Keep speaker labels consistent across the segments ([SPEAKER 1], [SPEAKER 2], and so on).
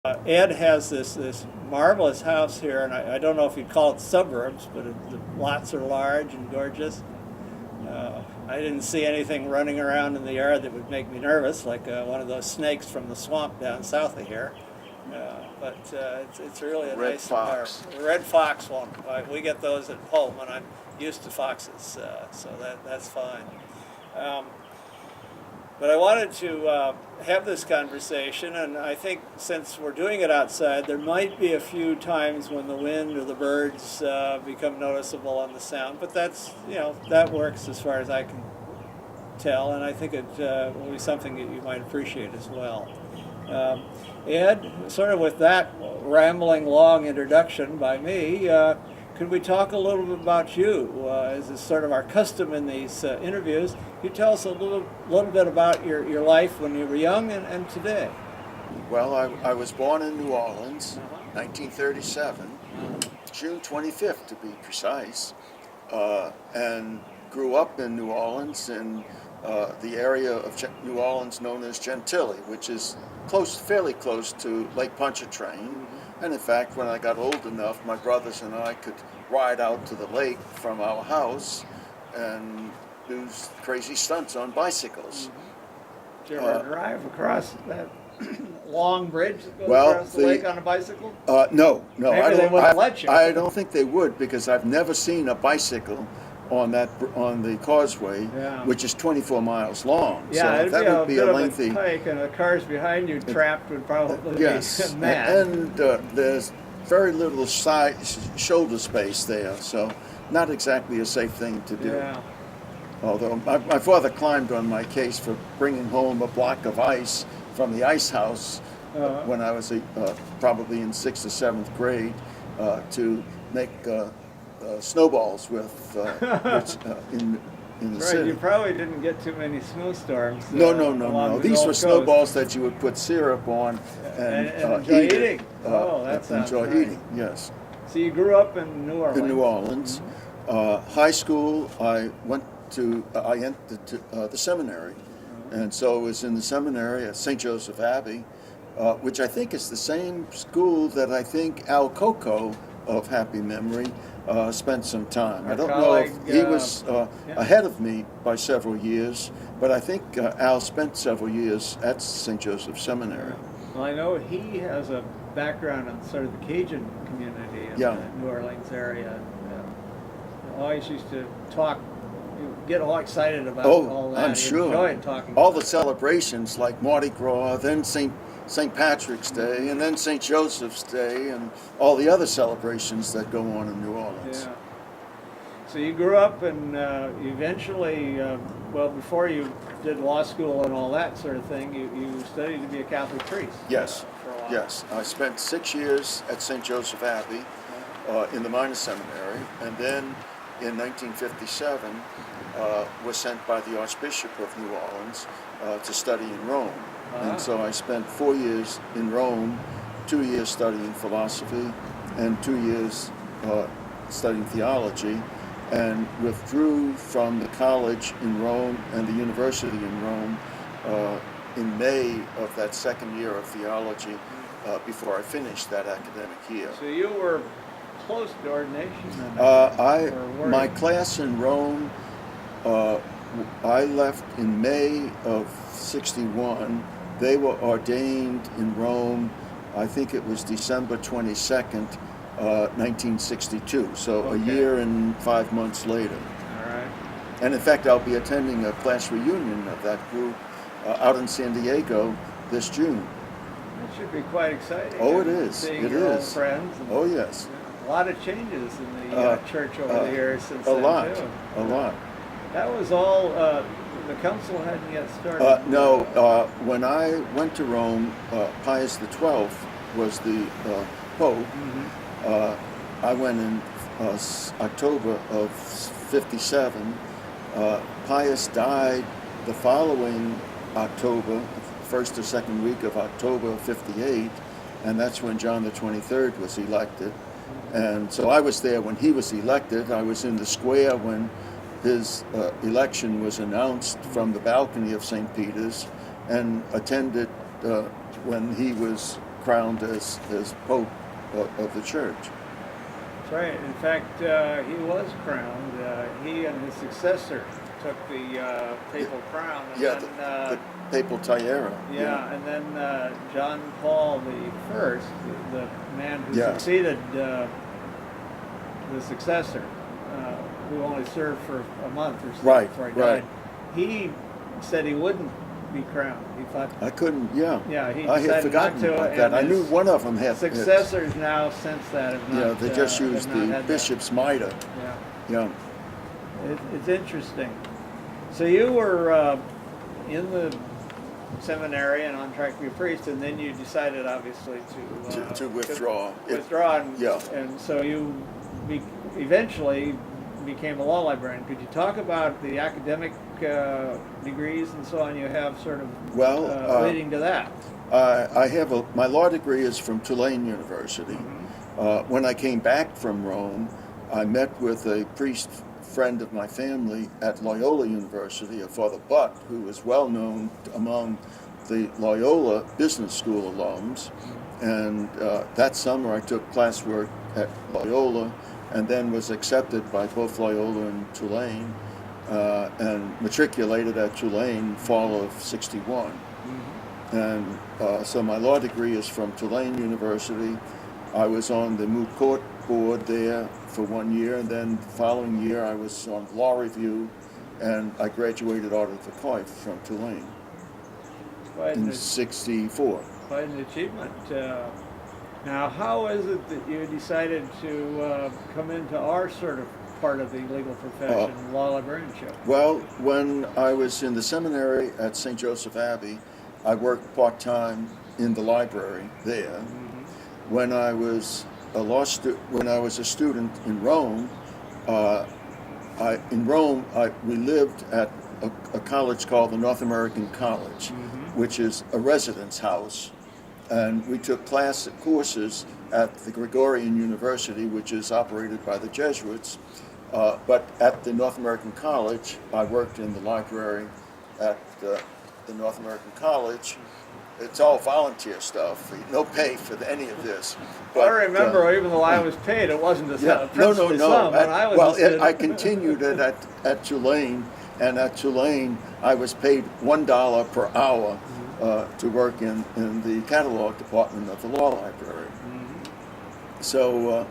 [SPEAKER 1] Ed has this marvelous house here, and I don't know if you'd call it suburbs, but the lots are large and gorgeous. I didn't see anything running around in the yard that would make me nervous, like one of those snakes from the swamp down south of here. But it's really a
[SPEAKER 2] Red
[SPEAKER 1] nice
[SPEAKER 2] fox.
[SPEAKER 1] environment. Red fox won't. We get those at home, and I'm used to foxes, so that's fine. Um, but I wanted to have this conversation, and I think since we're doing it outside, there might be a few times when the wind or the birds become noticeable on the sound. But that works as far as I can tell, and I think it will be something that you might appreciate as well. Ed, sort of with that rambling long introduction by me, could we talk a little bit about you? As is sort of our custom in these interviews, you tell us a little bit about your life when you were young and today.
[SPEAKER 2] Well, I was born in New Orleans, 1937, June 25th to be precise, and grew up in New Orleans in the area of New Orleans known as Gentilly, which is fairly close to Lake Pontchartrain. And in fact, when I got old enough, my brothers and I could ride out to the lake from our house and do crazy stunts on bicycles.
[SPEAKER 1] Did you ever drive across that long bridge that goes
[SPEAKER 2] Well,
[SPEAKER 1] across the lake on a bicycle?
[SPEAKER 2] No.
[SPEAKER 1] Maybe they wouldn't let you.
[SPEAKER 2] I don't think they would, because I've never seen a bicycle on the causeway, which is 24 miles long.
[SPEAKER 1] Yeah,
[SPEAKER 2] so
[SPEAKER 1] it'd
[SPEAKER 2] that
[SPEAKER 1] be
[SPEAKER 2] would
[SPEAKER 1] a
[SPEAKER 2] be
[SPEAKER 1] bit
[SPEAKER 2] a
[SPEAKER 1] of
[SPEAKER 2] lengthy.
[SPEAKER 1] a hike, and the cars behind you trapped would probably
[SPEAKER 2] Yes,
[SPEAKER 1] be mad.
[SPEAKER 2] and there's very little shoulder space there, so not exactly a safe thing to do.
[SPEAKER 1] Yeah.
[SPEAKER 2] Although my father climbed on my case for bringing home a block of ice from the ice house when I was probably in 6th or 7th grade to make snowballs with in the
[SPEAKER 1] Right,
[SPEAKER 2] city.
[SPEAKER 1] you probably didn't get too many snowstorms.
[SPEAKER 2] No.
[SPEAKER 1] along the
[SPEAKER 2] These
[SPEAKER 1] Gulf
[SPEAKER 2] were
[SPEAKER 1] Coast.
[SPEAKER 2] snowballs that you would put syrup on and
[SPEAKER 1] enjoy
[SPEAKER 2] eat
[SPEAKER 1] eating.
[SPEAKER 2] it.
[SPEAKER 1] That sounds
[SPEAKER 2] enjoy
[SPEAKER 1] nice.
[SPEAKER 2] eating. Yes.
[SPEAKER 1] So you grew up in New Orleans.
[SPEAKER 2] In New Orleans. High school, I entered the seminary, and so I was in the seminary at St. Joseph Abbey, which I think is the same school that I think Al Coco of happy memory spent some time.
[SPEAKER 1] Our
[SPEAKER 2] I don't
[SPEAKER 1] colleague,
[SPEAKER 2] know if he was ahead of me by several years, but I think Al spent several years at St. Joseph Seminary.
[SPEAKER 1] Well, I know he has a background in sort of the Cajun community in the New Orleans area. Always used to talk, get all excited about all that.
[SPEAKER 2] I'm sure.
[SPEAKER 1] Enjoyed talking
[SPEAKER 2] all
[SPEAKER 1] about
[SPEAKER 2] the celebrations like Mardi Gras, then St. Patrick's Day, and then St. Joseph's Day, and all the other celebrations that go on in New Orleans.
[SPEAKER 1] Yeah. So you grew up and eventually, before you did law school and all that sort of thing, you studied to be a Catholic priest.
[SPEAKER 2] Yes.
[SPEAKER 1] For a while.
[SPEAKER 2] Yes. I spent 6 years at St. Joseph Abbey in the minor seminary, and then in 1957 was sent by the Archbishop of New Orleans to study in Rome. And so I spent 4 years in Rome, 2 years studying philosophy, and 2 years studying theology, and withdrew from the college in Rome and the university in Rome in May of that second year of theology before I finished that academic year.
[SPEAKER 1] So you were close to ordination then?
[SPEAKER 2] My class in Rome, I left in May of 61. They were ordained in Rome, I think it was December 22nd, 1962, so a year and 5 months later.
[SPEAKER 1] All right.
[SPEAKER 2] And in fact, I'll be attending a class reunion of that group out in San Diego this June.
[SPEAKER 1] It should be quite exciting.
[SPEAKER 2] Oh, it is.
[SPEAKER 1] Seeing
[SPEAKER 2] It
[SPEAKER 1] your old
[SPEAKER 2] is.
[SPEAKER 1] friends.
[SPEAKER 2] Oh, yes.
[SPEAKER 1] A lot of changes in the church over the years since
[SPEAKER 2] A
[SPEAKER 1] then,
[SPEAKER 2] lot.
[SPEAKER 1] too.
[SPEAKER 2] A lot.
[SPEAKER 1] That was all, the council hadn't yet started.
[SPEAKER 2] No, when I went to Rome, Pius XII was the Pope. I went in October of 57. Pius died the following October, first or second week of October of 58, and that's when John the 23rd was elected. And so I was there when he was elected. I was in the square when his election was announced from the balcony of St. Peter's, and attended when he was crowned as Pope of the Church.
[SPEAKER 1] That's right. In fact, he was crowned. He and his successor took the papal crown. And
[SPEAKER 2] Yeah,
[SPEAKER 1] then,
[SPEAKER 2] the papal tiara.
[SPEAKER 1] yeah, and then John Paul I, the man who
[SPEAKER 2] Yeah.
[SPEAKER 1] succeeded the successor, who only served for a month or so
[SPEAKER 2] Right,
[SPEAKER 1] before he
[SPEAKER 2] right.
[SPEAKER 1] died, he said he wouldn't be crowned. He thought,
[SPEAKER 2] I couldn't. Yeah.
[SPEAKER 1] yeah, he
[SPEAKER 2] I
[SPEAKER 1] decided
[SPEAKER 2] had forgotten
[SPEAKER 1] not to.
[SPEAKER 2] about that.
[SPEAKER 1] and
[SPEAKER 2] I knew
[SPEAKER 1] his
[SPEAKER 2] one of them had
[SPEAKER 1] successors now since that have not.
[SPEAKER 2] Yeah, they just
[SPEAKER 1] have
[SPEAKER 2] used
[SPEAKER 1] not
[SPEAKER 2] the
[SPEAKER 1] had that.
[SPEAKER 2] bishop's mitre.
[SPEAKER 1] Yeah.
[SPEAKER 2] Yeah.
[SPEAKER 1] It's interesting. So you were in the seminary and on track to be a priest, and then you decided, obviously,
[SPEAKER 2] To withdraw.
[SPEAKER 1] Withdraw, and,
[SPEAKER 2] Yeah.
[SPEAKER 1] and so you eventually became a law librarian. Could you talk about the academic degrees and so on you have sort of
[SPEAKER 2] Well,
[SPEAKER 1] leading to that?
[SPEAKER 2] I have my law degree is from Tulane University.
[SPEAKER 1] Mm-hmm.
[SPEAKER 2] When I came back from Rome, I met with a priest friend of my family at Loyola University, a Father Butt, who was well known among the Loyola Business School alums. And that summer I took classwork at Loyola and then was accepted by both Loyola and Tulane and matriculated at Tulane fall of '61.
[SPEAKER 1] Mm-hmm.
[SPEAKER 2] And so my law degree is from Tulane University. I was on the moot court board there for 1 year, and then the following year I was on law review, and I graduated Art of the Coif from Tulane in '64.
[SPEAKER 1] Quite an achievement. Now, how is it that you decided to come into our sort of part of the legal profession, law librarianship?
[SPEAKER 2] Well, when I was in the seminary at St. Joseph Abbey, I worked part-time in the library there.
[SPEAKER 1] Mm-hmm.
[SPEAKER 2] When I was a student in Rome, we lived at a college called the North American College,
[SPEAKER 1] Mm-hmm.
[SPEAKER 2] which is a residence house, and we took courses at the Gregorian University, which is operated by the Jesuits. But at the North American College, I worked in the library at the North American College. It's all volunteer stuff, no pay for any of this. But,
[SPEAKER 1] I remember, even though I was paid, it wasn't a
[SPEAKER 2] no.
[SPEAKER 1] princely sum when I was a student.
[SPEAKER 2] I continued it at Tulane, and at Tulane I was paid $1 per hour to work in the catalog department of the law library.
[SPEAKER 1] Mm-hmm.
[SPEAKER 2] So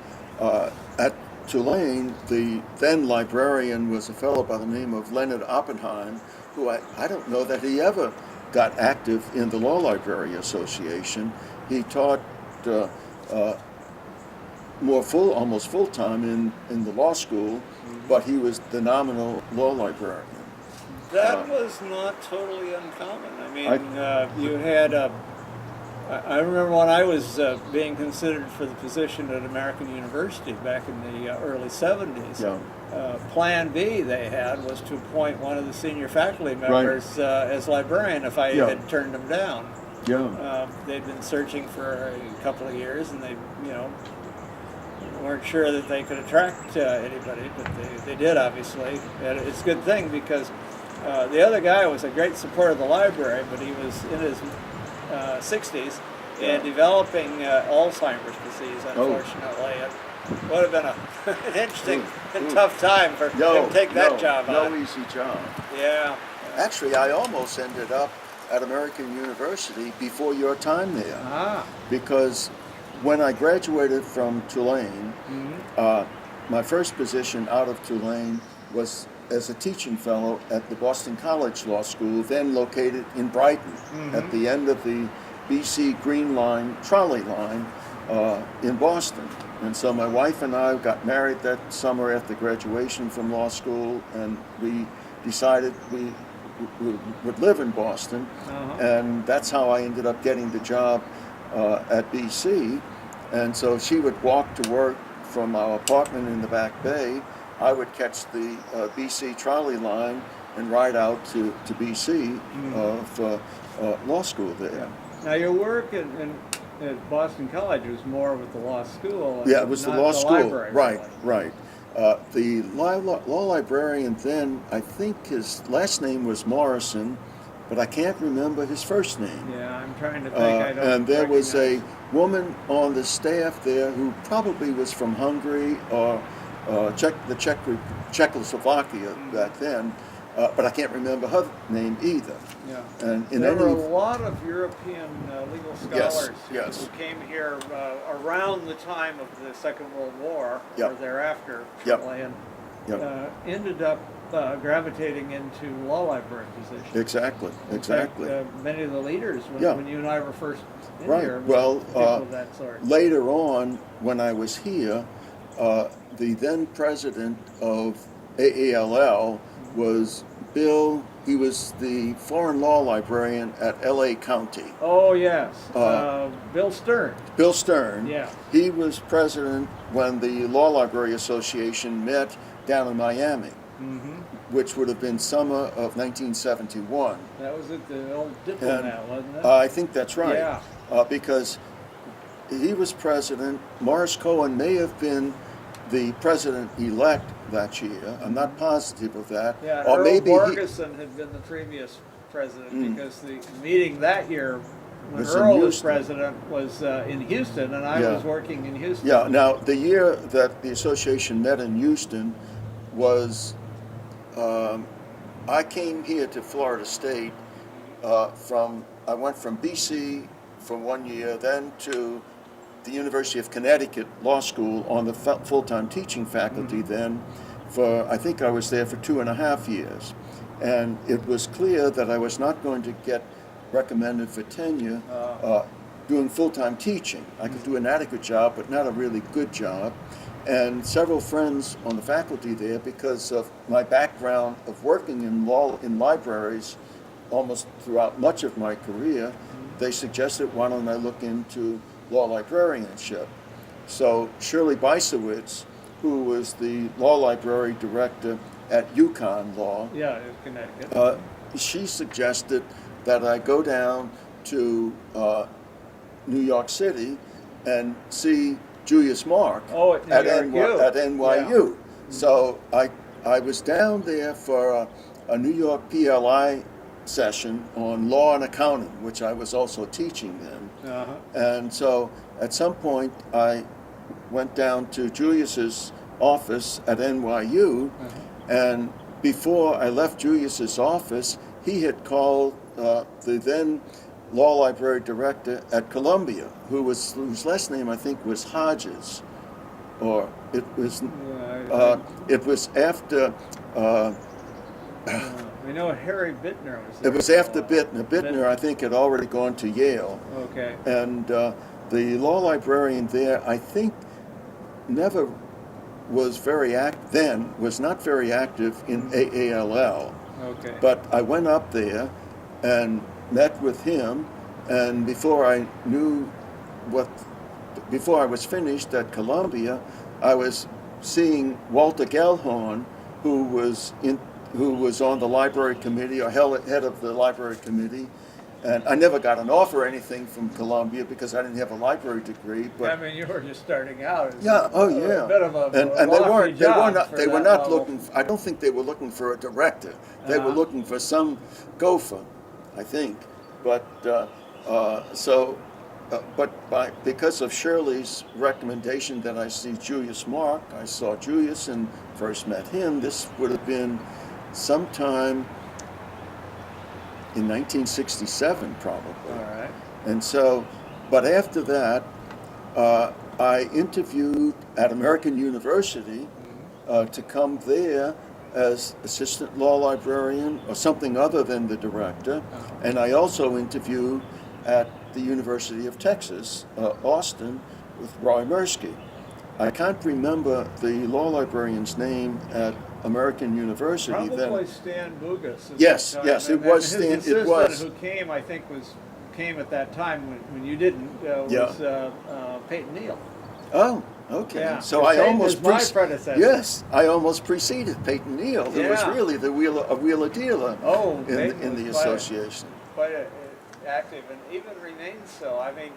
[SPEAKER 2] at Tulane, the then librarian was a fellow by the name of Leonard Oppenheim, who I don't know that he ever got active in the Law Library Association. He taught almost full time in the law school, but he was the nominal law librarian.
[SPEAKER 1] That was not totally uncommon. I mean, you had I remember when I was being considered for the position at American University back in the early 70s.
[SPEAKER 2] Yeah.
[SPEAKER 1] Plan B they had was to appoint one of the senior faculty members as librarian if I
[SPEAKER 2] Yeah.
[SPEAKER 1] had turned them down.
[SPEAKER 2] Yeah.
[SPEAKER 1] They'd been searching for a couple of years, and they, weren't sure that they could attract anybody, but they did, obviously. And it's a good thing because the other guy was a great supporter of the library, but he was in his 60s and developing Alzheimer's disease, unfortunately. It would have been an interesting and tough time for him to take that job on.
[SPEAKER 2] No easy job.
[SPEAKER 1] Yeah.
[SPEAKER 2] Actually, I almost ended up at American University before your time there.
[SPEAKER 1] Ah.
[SPEAKER 2] Because when I graduated from Tulane, my first position out of Tulane was as a teaching fellow at the Boston College Law School, then located in Brighton, at the end of the BC Green Line trolley line in Boston. And so my wife and I got married that summer after graduation from law school, and we decided we would live in Boston. And that's how I ended up getting the job at BC. And so she would walk to work from our apartment in the Back Bay. I would catch the BC trolley line and ride out to BC for law school there.
[SPEAKER 1] Now your work at Boston College was more with the law school.
[SPEAKER 2] Yeah, it was the
[SPEAKER 1] not
[SPEAKER 2] law
[SPEAKER 1] the
[SPEAKER 2] school.
[SPEAKER 1] library,
[SPEAKER 2] Right,
[SPEAKER 1] really.
[SPEAKER 2] right. The law librarian then, I think his last name was Morrison, but I can't remember his first name.
[SPEAKER 1] Yeah, I'm trying to think. I don't
[SPEAKER 2] And there was a
[SPEAKER 1] recognize.
[SPEAKER 2] woman on the staff there who probably was from Hungary or Czechoslovakia back then, but I can't remember her name either.
[SPEAKER 1] Yeah.
[SPEAKER 2] And in
[SPEAKER 1] There were a
[SPEAKER 2] any
[SPEAKER 1] lot of European legal
[SPEAKER 2] Yes,
[SPEAKER 1] scholars
[SPEAKER 2] yes.
[SPEAKER 1] who came here around the time of the Second World War
[SPEAKER 2] Yep.
[SPEAKER 1] or thereafter,
[SPEAKER 2] Yep.
[SPEAKER 1] shortly, and
[SPEAKER 2] Yep.
[SPEAKER 1] ended up gravitating into law library positions.
[SPEAKER 2] exactly,
[SPEAKER 1] In
[SPEAKER 2] exactly.
[SPEAKER 1] fact, many of the leaders,
[SPEAKER 2] Yeah.
[SPEAKER 1] when you and I were first in
[SPEAKER 2] Right.
[SPEAKER 1] here,
[SPEAKER 2] Well,
[SPEAKER 1] were people of that sort.
[SPEAKER 2] later on, when I was here, the then president of AALL was Bill. He was the foreign law librarian at L.A. County.
[SPEAKER 1] Oh, yes.
[SPEAKER 2] Uh,
[SPEAKER 1] Bill Stern.
[SPEAKER 2] Bill Stern.
[SPEAKER 1] Yeah.
[SPEAKER 2] He was president when the Law Library Association met down in Miami,
[SPEAKER 1] Mm-hmm.
[SPEAKER 2] which would have been summer of 1971.
[SPEAKER 1] That was at the old Diplomat, wasn't it?
[SPEAKER 2] I think that's right.
[SPEAKER 1] Yeah.
[SPEAKER 2] Because he was president. Morris Cohen may have been the president-elect that year. I'm not positive of that.
[SPEAKER 1] Yeah,
[SPEAKER 2] Or
[SPEAKER 1] Earl
[SPEAKER 2] maybe
[SPEAKER 1] Borgeson had been the previous president because the meeting that year when
[SPEAKER 2] Was in
[SPEAKER 1] Earl was
[SPEAKER 2] Houston.
[SPEAKER 1] president was in Houston, and I
[SPEAKER 2] Yeah.
[SPEAKER 1] was working in Houston.
[SPEAKER 2] Yeah, now the year that the association met in Houston was, I came here to Florida State I went from BC for 1 year, then to the University of Connecticut Law School on the full-time teaching faculty then I think I was there for 2.5 years. And it was clear that I was not going to get recommended for tenure doing full-time teaching. I could do an adequate job, but not a really good job. And several friends on the faculty there, because of my background of working in libraries almost throughout much of my career, they suggested, why don't I look into law librarianship? So Shirley Beisowitz, who was the law library director at UConn Law,
[SPEAKER 1] Yeah, in Connecticut.
[SPEAKER 2] she suggested that I go down to New York City and see Julius Mark
[SPEAKER 1] Oh, at NYU.
[SPEAKER 2] at NYU. So I was down there for a New York PLI session on law and accounting, which I was also teaching then.
[SPEAKER 1] Uh-huh.
[SPEAKER 2] And so at some point I went down to Julius's office at NYU, and before I left Julius's office, he had called the then law library director at Columbia, whose last name I think was Hodges, or it was
[SPEAKER 1] Yeah,
[SPEAKER 2] it was after.
[SPEAKER 1] I know Harry Bittner was
[SPEAKER 2] It
[SPEAKER 1] there.
[SPEAKER 2] was after Bittner. Bittner, I think, had already gone to Yale.
[SPEAKER 1] Okay.
[SPEAKER 2] And the law librarian there, I think, never was was not very active in AALL.
[SPEAKER 1] Okay.
[SPEAKER 2] But I went up there and met with him, and before I was finished at Columbia, I was seeing Walter Gellhorn, who was on the library committee, or head of the library committee. And I never got an offer or anything from Columbia because I didn't have a library degree. But
[SPEAKER 1] I mean, you were just starting out. It's
[SPEAKER 2] yeah, oh
[SPEAKER 1] a
[SPEAKER 2] yeah.
[SPEAKER 1] bit of a
[SPEAKER 2] and
[SPEAKER 1] lofty job
[SPEAKER 2] they
[SPEAKER 1] for
[SPEAKER 2] were
[SPEAKER 1] that
[SPEAKER 2] not
[SPEAKER 1] level.
[SPEAKER 2] looking. I don't think they were looking for a director. They were looking for some gopher, I think. But because of Shirley's recommendation that I see Julius Mark, I saw Julius and first met him. This would have been sometime in 1967, probably.
[SPEAKER 1] All right.
[SPEAKER 2] And so, but after that, I interviewed at American University to come there as assistant law librarian or something other than the director. And I also interviewed at the University of Texas, Austin, with Roy Mirsky. I can't remember the law librarian's name at American University
[SPEAKER 1] Probably
[SPEAKER 2] then.
[SPEAKER 1] Stan Bugas. at
[SPEAKER 2] Yes,
[SPEAKER 1] that time.
[SPEAKER 2] yes, it
[SPEAKER 1] And
[SPEAKER 2] was
[SPEAKER 1] his
[SPEAKER 2] Stan- it
[SPEAKER 1] assistant
[SPEAKER 2] was.
[SPEAKER 1] who came, I think, came at that time when you didn't.
[SPEAKER 2] Yeah.
[SPEAKER 1] Was Peyton Neal.
[SPEAKER 2] Oh, okay.
[SPEAKER 1] Yeah,
[SPEAKER 2] So
[SPEAKER 1] the
[SPEAKER 2] I
[SPEAKER 1] same
[SPEAKER 2] almost
[SPEAKER 1] as my predecessor.
[SPEAKER 2] Yes, I almost preceded Peyton Neal, who was
[SPEAKER 1] Yeah.
[SPEAKER 2] really a wheeler dealer
[SPEAKER 1] Oh,
[SPEAKER 2] in
[SPEAKER 1] Peyton
[SPEAKER 2] the
[SPEAKER 1] was quite
[SPEAKER 2] association.
[SPEAKER 1] Quite active, and even remains so. I mean,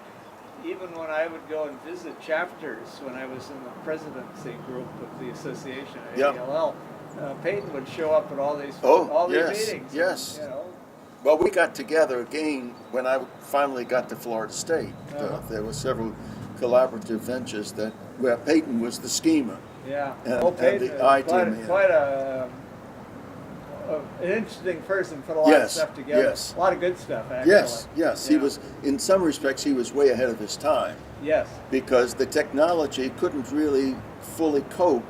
[SPEAKER 1] even when I would go and visit chapters when I was in the presidency group of the association at
[SPEAKER 2] Yep.
[SPEAKER 1] ALL, Peyton would show up at all these
[SPEAKER 2] Oh, yes,
[SPEAKER 1] meetings.
[SPEAKER 2] yes.
[SPEAKER 1] And,
[SPEAKER 2] Well, we got together again when I finally got to Florida State. There were several collaborative ventures where Peyton was the schemer.
[SPEAKER 1] Yeah.
[SPEAKER 2] And
[SPEAKER 1] Peyton
[SPEAKER 2] the
[SPEAKER 1] is
[SPEAKER 2] idea man.
[SPEAKER 1] quite an interesting person. Put a lot of stuff together.
[SPEAKER 2] Yes.
[SPEAKER 1] A lot of good stuff, actually.
[SPEAKER 2] Yes.
[SPEAKER 1] Yeah.
[SPEAKER 2] He was, in some respects, he was way ahead of his time.
[SPEAKER 1] Yes.
[SPEAKER 2] Because the technology couldn't really fully cope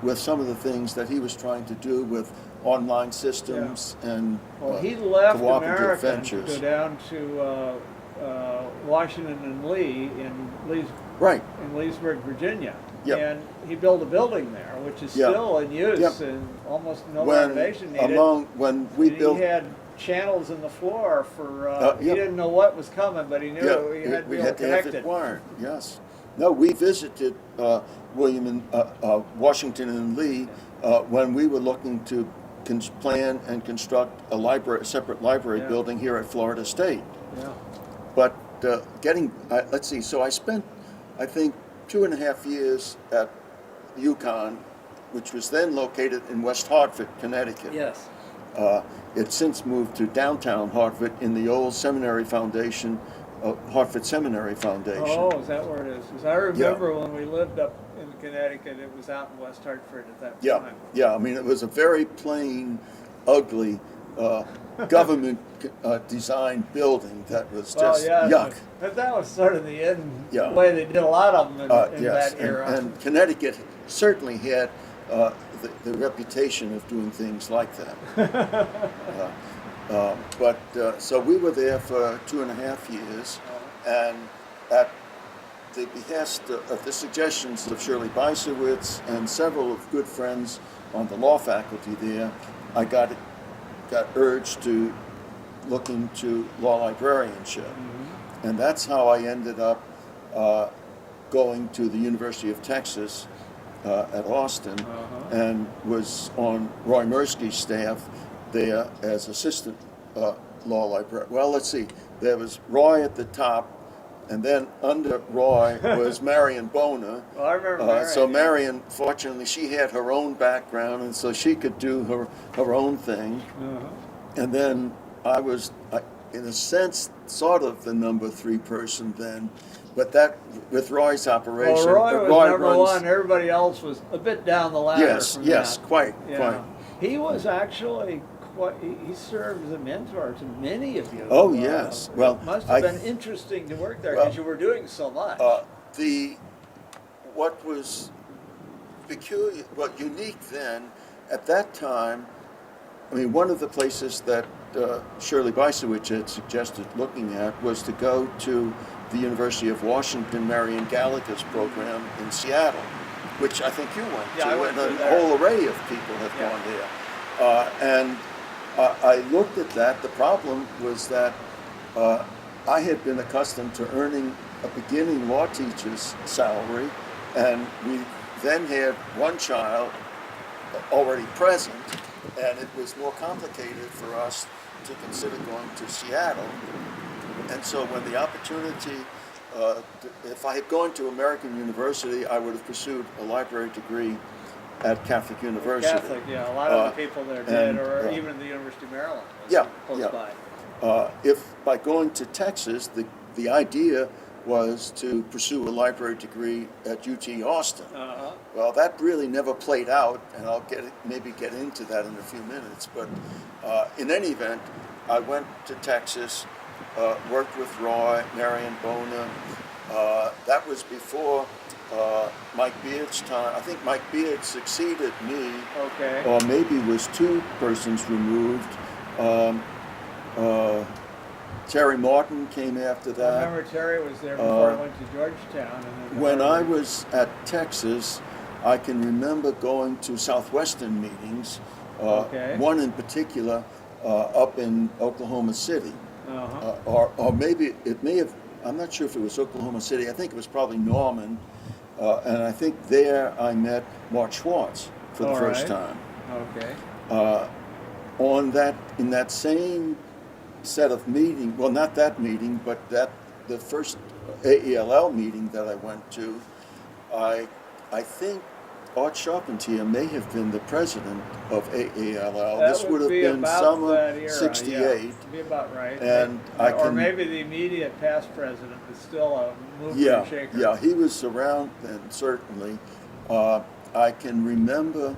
[SPEAKER 2] with some of the things that he was trying to do with online systems and
[SPEAKER 1] he left
[SPEAKER 2] cooperative
[SPEAKER 1] America
[SPEAKER 2] ventures.
[SPEAKER 1] to go down to Washington and Lee in Leesburg, Virginia.
[SPEAKER 2] Yep.
[SPEAKER 1] And he built a building there, which is still in use and almost no renovation needed.
[SPEAKER 2] When we built,
[SPEAKER 1] he had channels in the floor for. He didn't know what was coming, but he knew he had to be
[SPEAKER 2] have
[SPEAKER 1] connected.
[SPEAKER 2] it wired. Yes. No, we visited William and Washington and Lee when we were looking to plan and construct a separate library building here at Florida State.
[SPEAKER 1] Yeah.
[SPEAKER 2] But let's see. So I spent, I think, 2.5 years at UConn, which was then located in West Hartford, Connecticut.
[SPEAKER 1] Yes.
[SPEAKER 2] It's since moved to downtown Hartford in the old seminary foundation, Hartford Seminary Foundation.
[SPEAKER 1] Oh, is that where it is? Because I remember when we lived up in Connecticut, it was out in West Hartford at that time.
[SPEAKER 2] Yeah. I mean, it was a very plain, ugly, government designed building that was just yuck.
[SPEAKER 1] But that was sort of the way they did a lot of them in that era.
[SPEAKER 2] And Connecticut certainly had the reputation of doing things like that. So we were there for 2.5 years, and at the behest of the suggestions of Shirley Beisowitz and several of good friends on the law faculty there, I got urged to look into law librarianship. Mm-hmm. And that's how I ended up going to the University of Texas at Austin, and was on Roy Mirsky's staff there as assistant law librarian. Well, let's see. There was Roy at the top, and then under Roy was Marion Bona.
[SPEAKER 1] Well, I remember Marion.
[SPEAKER 2] So Marion, fortunately, she had her own background, and so she could do her own thing. And then I was, in a sense, sort of the number 3 person then, but that with Roy's operation.
[SPEAKER 1] Well, Roy was number 1. Everybody else was a bit down the ladder.
[SPEAKER 2] Yes, quite.
[SPEAKER 1] He was actually he served as a mentor to many of you.
[SPEAKER 2] Oh, yes. Well,
[SPEAKER 1] it must have been interesting to work there because you were doing so much.
[SPEAKER 2] What was unique then, at that time, I mean, one of the places that Shirley Beisowitz had suggested looking at was to go to the University of Washington, Marion Gallagher's program in Seattle, which I think you went to.
[SPEAKER 1] I went
[SPEAKER 2] and
[SPEAKER 1] to
[SPEAKER 2] a whole array of people have gone there. And I looked at that. The problem was that I had been accustomed to earning a beginning law teacher's salary, and we then had one child already present, and it was more complicated for us to consider going to Seattle. And so when the opportunity, if I had gone to American University, I would have pursued a library degree at Catholic University.
[SPEAKER 1] Catholic, a lot of the people there did, or even the University of Maryland was close by.
[SPEAKER 2] If by going to Texas, the idea was to pursue a library degree at UT Austin. Well, that really never played out, and I'll maybe get into that in a few minutes. But in any event, I went to Texas, worked with Roy, Marion Bona. That was before Mike Beard's time. I think Mike Beard succeeded me, or maybe was 2 persons removed. Terry Martin came after that.
[SPEAKER 1] I remember Terry was there before I went to Georgetown.
[SPEAKER 2] When I was at Texas, I can remember going to Southwestern meetings, one in particular up in Oklahoma City. Or maybe it may have, I'm not sure if it was Oklahoma City, I think it was probably Norman, and I think there I met Mark Schwartz for the first time. In that same set of meeting, well, not that meeting, but the first AELL meeting that I went to, I think Art Charpentier may have been the president of AALL.
[SPEAKER 1] That
[SPEAKER 2] This would have
[SPEAKER 1] be
[SPEAKER 2] been
[SPEAKER 1] about
[SPEAKER 2] summer
[SPEAKER 1] that era,
[SPEAKER 2] '68.
[SPEAKER 1] Yeah, be about right.
[SPEAKER 2] And I
[SPEAKER 1] or
[SPEAKER 2] can-
[SPEAKER 1] maybe the immediate past president is still a mover
[SPEAKER 2] Yeah,
[SPEAKER 1] and shaker.
[SPEAKER 2] yeah, he was around then, certainly. I can remember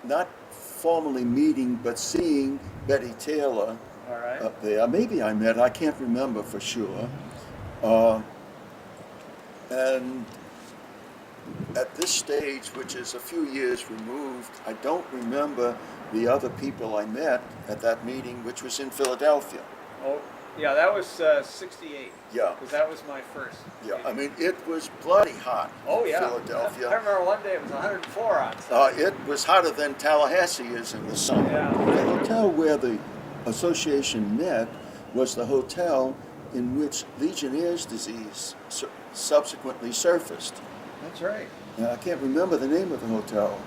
[SPEAKER 2] not formally meeting, but seeing Betty Taylor
[SPEAKER 1] All right.
[SPEAKER 2] up there. Maybe I met, I can't remember for sure. And at this stage, which is a few years removed, I don't remember the other people I met at that meeting, which was in Philadelphia.
[SPEAKER 1] Oh, yeah, that was 68.
[SPEAKER 2] Yeah.
[SPEAKER 1] Because that was my first.
[SPEAKER 2] Yeah, I mean, it was bloody hot
[SPEAKER 1] Oh,
[SPEAKER 2] in
[SPEAKER 1] yeah.
[SPEAKER 2] Philadelphia.
[SPEAKER 1] I remember one day it was 104 outside.
[SPEAKER 2] It was hotter than Tallahassee is in the summer.
[SPEAKER 1] Yeah.
[SPEAKER 2] The hotel where the association met was the hotel in which Legionnaire's disease subsequently surfaced.
[SPEAKER 1] That's right.
[SPEAKER 2] Now, I can't remember the name of the hotel,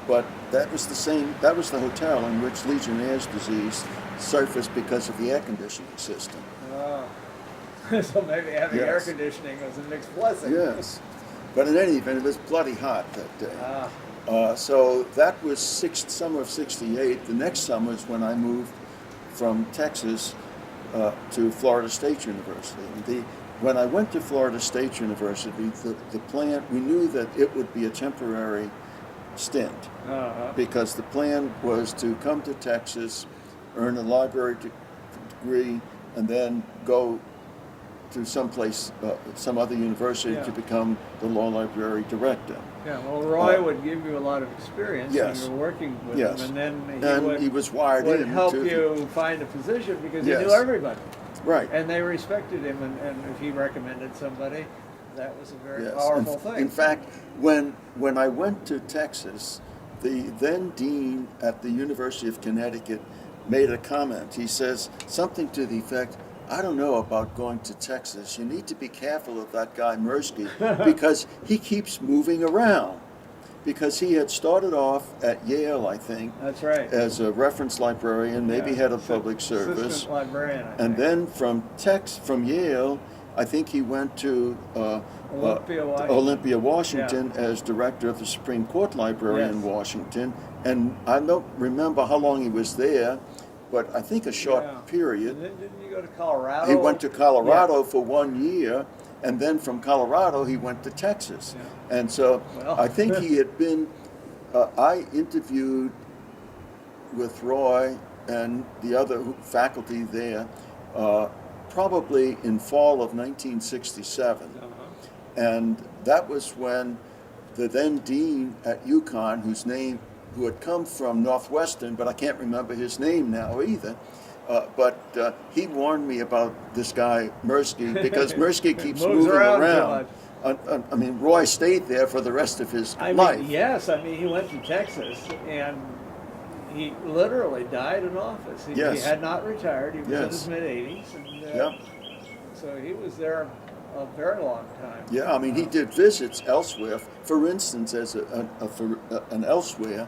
[SPEAKER 2] but that was the hotel in which Legionnaire's disease surfaced because of the air conditioning system.
[SPEAKER 1] Oh. So maybe having air
[SPEAKER 2] Yes.
[SPEAKER 1] conditioning was a mixed blessing.
[SPEAKER 2] Yes. But in any event, it was bloody hot that day.
[SPEAKER 1] Ah.
[SPEAKER 2] So that was summer of '68. The next summer is when I moved from Texas to Florida State University. When I went to Florida State University, the plan, we knew that it would be a temporary stint
[SPEAKER 1] Uh-huh.
[SPEAKER 2] because the plan was to come to Texas, earn a library degree, and then go to someplace, some other university
[SPEAKER 1] Yeah.
[SPEAKER 2] to become the law library director.
[SPEAKER 1] Yeah, well, Roy would give you a lot of experience.
[SPEAKER 2] Yes.
[SPEAKER 1] You were working with
[SPEAKER 2] Yes.
[SPEAKER 1] him, and then
[SPEAKER 2] He was wired
[SPEAKER 1] would
[SPEAKER 2] in
[SPEAKER 1] help
[SPEAKER 2] to-
[SPEAKER 1] you find a position because he
[SPEAKER 2] Yes.
[SPEAKER 1] knew everybody.
[SPEAKER 2] Right.
[SPEAKER 1] And they respected him, and if he recommended somebody, that was a very
[SPEAKER 2] Yes.
[SPEAKER 1] powerful thing.
[SPEAKER 2] In fact, when I went to Texas, the then dean at the University of Connecticut made a comment. He says something to the effect, "I don't know about going to Texas. You need to be careful of that guy Mirsky because he keeps moving around." Because he had started off at Yale, I think,
[SPEAKER 1] That's right.
[SPEAKER 2] as a reference librarian, maybe
[SPEAKER 1] Yeah.
[SPEAKER 2] head of public service.
[SPEAKER 1] Assistant librarian, I
[SPEAKER 2] And
[SPEAKER 1] think.
[SPEAKER 2] then from Yale, I think he went to
[SPEAKER 1] Olympia,
[SPEAKER 2] Washington as director of the Supreme Court Library in
[SPEAKER 1] Yes.
[SPEAKER 2] Washington. And I don't remember how long he was there, but I think a short
[SPEAKER 1] Yeah.
[SPEAKER 2] period.
[SPEAKER 1] And then didn't you go to Colorado?
[SPEAKER 2] He went to Colorado for 1 year, and then from Colorado he went to Texas.
[SPEAKER 1] Yeah.
[SPEAKER 2] And so
[SPEAKER 1] Well.
[SPEAKER 2] I think he had been, I interviewed with Roy and the other faculty there probably in fall of 1967.
[SPEAKER 1] Uh-huh.
[SPEAKER 2] And that was when the then dean at UConn, who had come from Northwestern, but I can't remember his name now either, but he warned me about this guy Mirsky because Mirsky keeps
[SPEAKER 1] Moves
[SPEAKER 2] moving
[SPEAKER 1] around so
[SPEAKER 2] around. I mean, Roy stayed there for the rest of his life.
[SPEAKER 1] Yes, I mean, he went to Texas, and he literally died in office. He
[SPEAKER 2] Yes.
[SPEAKER 1] had not retired. He was in
[SPEAKER 2] Yes.
[SPEAKER 1] his mid-80s. And,
[SPEAKER 2] Yep.
[SPEAKER 1] So he was there a very long time.
[SPEAKER 2] Yeah, I mean, he did visits elsewhere. For instance, as an elsewhere,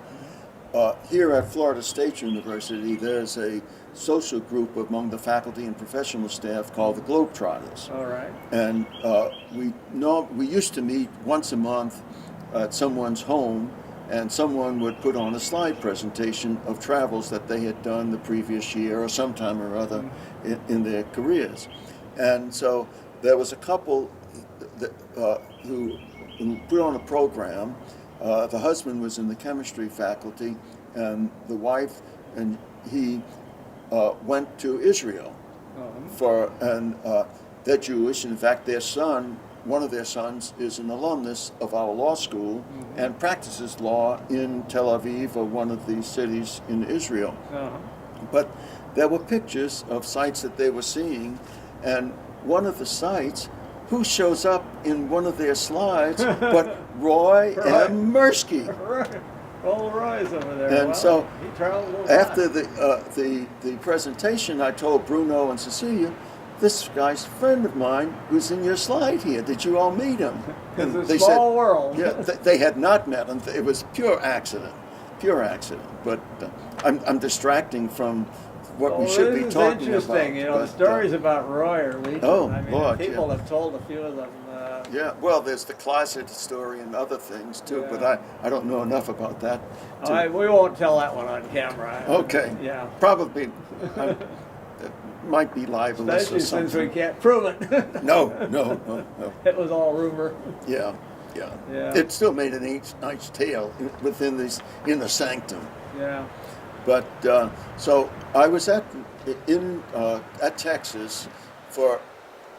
[SPEAKER 2] here at Florida State University, there's a social group among the faculty and professional staff called the Globetrotters.
[SPEAKER 1] All right.
[SPEAKER 2] And we used to meet once a month at someone's home, and someone would put on a slide presentation of travels that they had done the previous year or sometime or other in their careers. And so there was a couple that, who put on a program. The husband was in the chemistry faculty, and the wife and he went to Israel they're Jewish. In fact, their son, one of their sons, is an alumnus of our law school and practices law in Tel Aviv or one of these cities in Israel.
[SPEAKER 1] Uh-huh.
[SPEAKER 2] But there were pictures of sites that they were seeing, and one of the sites, who shows up in one of their slides but Roy
[SPEAKER 1] Right.
[SPEAKER 2] M. Mirsky.
[SPEAKER 1] Right. Old Roy's over there.
[SPEAKER 2] And
[SPEAKER 1] Wow.
[SPEAKER 2] so
[SPEAKER 1] he traveled a little
[SPEAKER 2] after
[SPEAKER 1] lot.
[SPEAKER 2] the presentation, I told Bruno and Cecilia, this guy's a friend of mine who's in your slide here. Did you all meet him?
[SPEAKER 1] It's a
[SPEAKER 2] they
[SPEAKER 1] small world.
[SPEAKER 2] Yeah, they had not met him. It was pure accident. But I'm distracting from what we should be
[SPEAKER 1] this is
[SPEAKER 2] talking
[SPEAKER 1] interesting.
[SPEAKER 2] about.
[SPEAKER 1] You know, the
[SPEAKER 2] but,
[SPEAKER 1] stories about Roy are legion.
[SPEAKER 2] Oh,
[SPEAKER 1] I mean,
[SPEAKER 2] Lord,
[SPEAKER 1] people
[SPEAKER 2] yeah.
[SPEAKER 1] have told a few of them
[SPEAKER 2] Yeah, well, there's the closet story and other things too, but
[SPEAKER 1] Yeah.
[SPEAKER 2] I don't know enough about that.
[SPEAKER 1] All right, we won't tell that one on camera.
[SPEAKER 2] Okay.
[SPEAKER 1] Yeah.
[SPEAKER 2] Probably, it might be libelous
[SPEAKER 1] Especially
[SPEAKER 2] or
[SPEAKER 1] since we
[SPEAKER 2] something.
[SPEAKER 1] can't prove it.
[SPEAKER 2] No.
[SPEAKER 1] It was all rumor.
[SPEAKER 2] Yeah.
[SPEAKER 1] Yeah.
[SPEAKER 2] It still made a nice tale within this inner sanctum.
[SPEAKER 1] Yeah.
[SPEAKER 2] But so I was at Texas for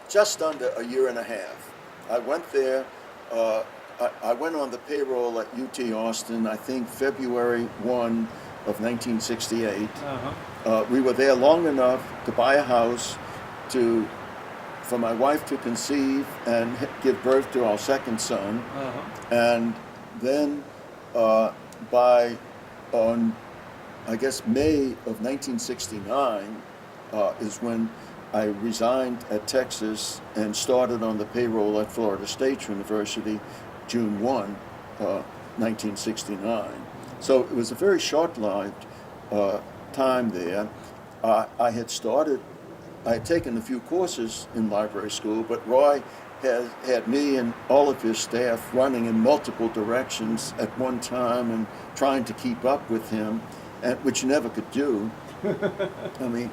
[SPEAKER 2] just under a year and a half. I went there. I went on the payroll at UT Austin, I think February 1 of 1968.
[SPEAKER 1] Uh-huh.
[SPEAKER 2] We were there long enough to buy a house, for my wife to conceive and give birth to our second son.
[SPEAKER 1] Uh-huh.
[SPEAKER 2] And then on I guess May of 1969 is when I resigned at Texas and started on the payroll at Florida State University June 1, 1969. So it was a very short-lived time there. I had taken a few courses in library school, but Roy had me and all of his staff running in multiple directions at one time and trying to keep up with him, which you never could do. I mean,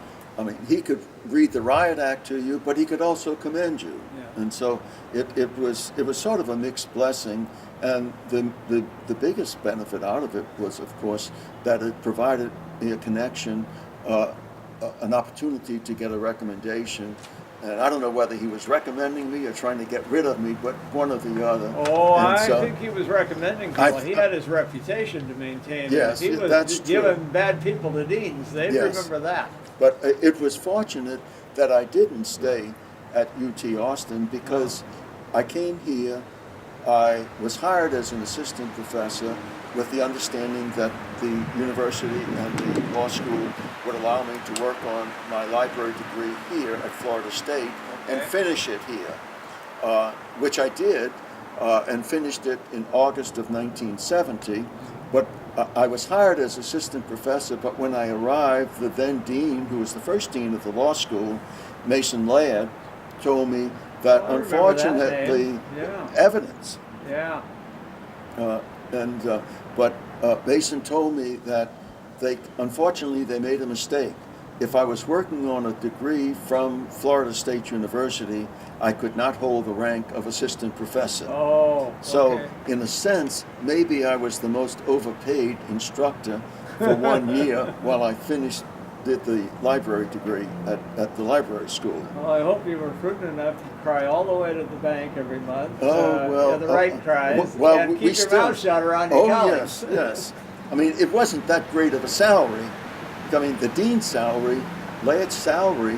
[SPEAKER 2] he could read the riot act to you, but he could also commend you.
[SPEAKER 1] Yeah.
[SPEAKER 2] And so it was sort of a mixed blessing. And the biggest benefit out of it was, of course, that it provided me a connection, an opportunity to get a recommendation. And I don't know whether he was recommending me or trying to get rid of me, but one or the other.
[SPEAKER 1] Oh,
[SPEAKER 2] And
[SPEAKER 1] I
[SPEAKER 2] so,
[SPEAKER 1] think he was recommending people. He had his reputation to maintain.
[SPEAKER 2] Yes,
[SPEAKER 1] He was
[SPEAKER 2] that's
[SPEAKER 1] giving
[SPEAKER 2] true.
[SPEAKER 1] bad people to deans. They
[SPEAKER 2] Yes.
[SPEAKER 1] remember that.
[SPEAKER 2] But it was fortunate that I didn't stay at UT Austin because I came here. I was hired as an assistant professor with the understanding that the university and the law school would allow me to work on my library degree here at Florida State and finish it here, which I did, and finished it in August of 1970. But I was hired as assistant professor, but when I arrived, the then dean, who was the first dean of the law school, Mason Ladd, told me that
[SPEAKER 1] Oh, I remember that
[SPEAKER 2] unfortunately,
[SPEAKER 1] name. Yeah.
[SPEAKER 2] evidence.
[SPEAKER 1] Yeah.
[SPEAKER 2] But Mason told me that unfortunately they made a mistake. If I was working on a degree from Florida State University, I could not hold the rank of assistant professor.
[SPEAKER 1] Oh.
[SPEAKER 2] So,
[SPEAKER 1] okay.
[SPEAKER 2] in a sense, maybe I was the most overpaid instructor for 1 year while I did the library degree at the library school.
[SPEAKER 1] Well, I hope you were prudent enough to cry all the way to the bank every month.
[SPEAKER 2] Oh, well,
[SPEAKER 1] Yeah, the right cries.
[SPEAKER 2] well,
[SPEAKER 1] and
[SPEAKER 2] we
[SPEAKER 1] keep your
[SPEAKER 2] still-
[SPEAKER 1] mouth shut around your
[SPEAKER 2] Oh,
[SPEAKER 1] colleagues.
[SPEAKER 2] yes. I mean, it wasn't that great of a salary. I mean, the dean's salary, Ladd's salary,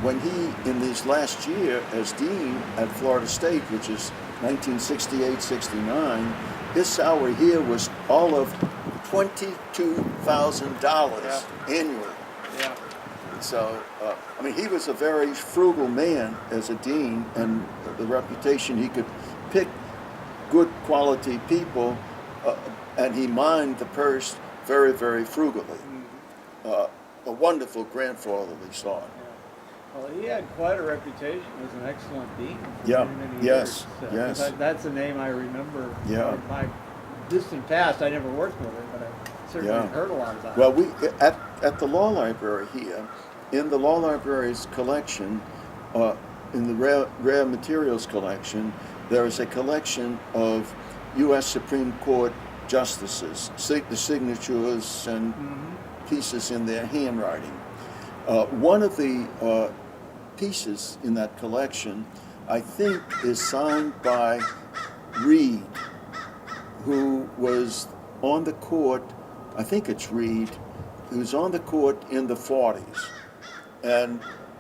[SPEAKER 2] when he, in his last year as dean at Florida State, which is 1968-69, his salary here was all of $22,000 annually.
[SPEAKER 1] Yeah.
[SPEAKER 2] So, I mean, he was a very frugal man as a dean, and the reputation he could pick good quality people, and he mined the purse very, very frugally. A wonderful grandfatherly son.
[SPEAKER 1] Well, he had quite a reputation as an excellent dean for
[SPEAKER 2] Yeah,
[SPEAKER 1] many, many
[SPEAKER 2] yes,
[SPEAKER 1] years.
[SPEAKER 2] yes.
[SPEAKER 1] That's a name I remember
[SPEAKER 2] Yeah.
[SPEAKER 1] from my distant past. I never worked with him, but I certainly
[SPEAKER 2] Yeah.
[SPEAKER 1] heard a lot about
[SPEAKER 2] Well,
[SPEAKER 1] him.
[SPEAKER 2] at the law library here, in the law library's collection, in the rare materials collection, there is a collection of U.S. Supreme Court justices, the signatures and pieces in their handwriting. One of the pieces in that collection, I think, is signed by Reed, who was on the court, I think it's Reed, who was on the court in the 40s,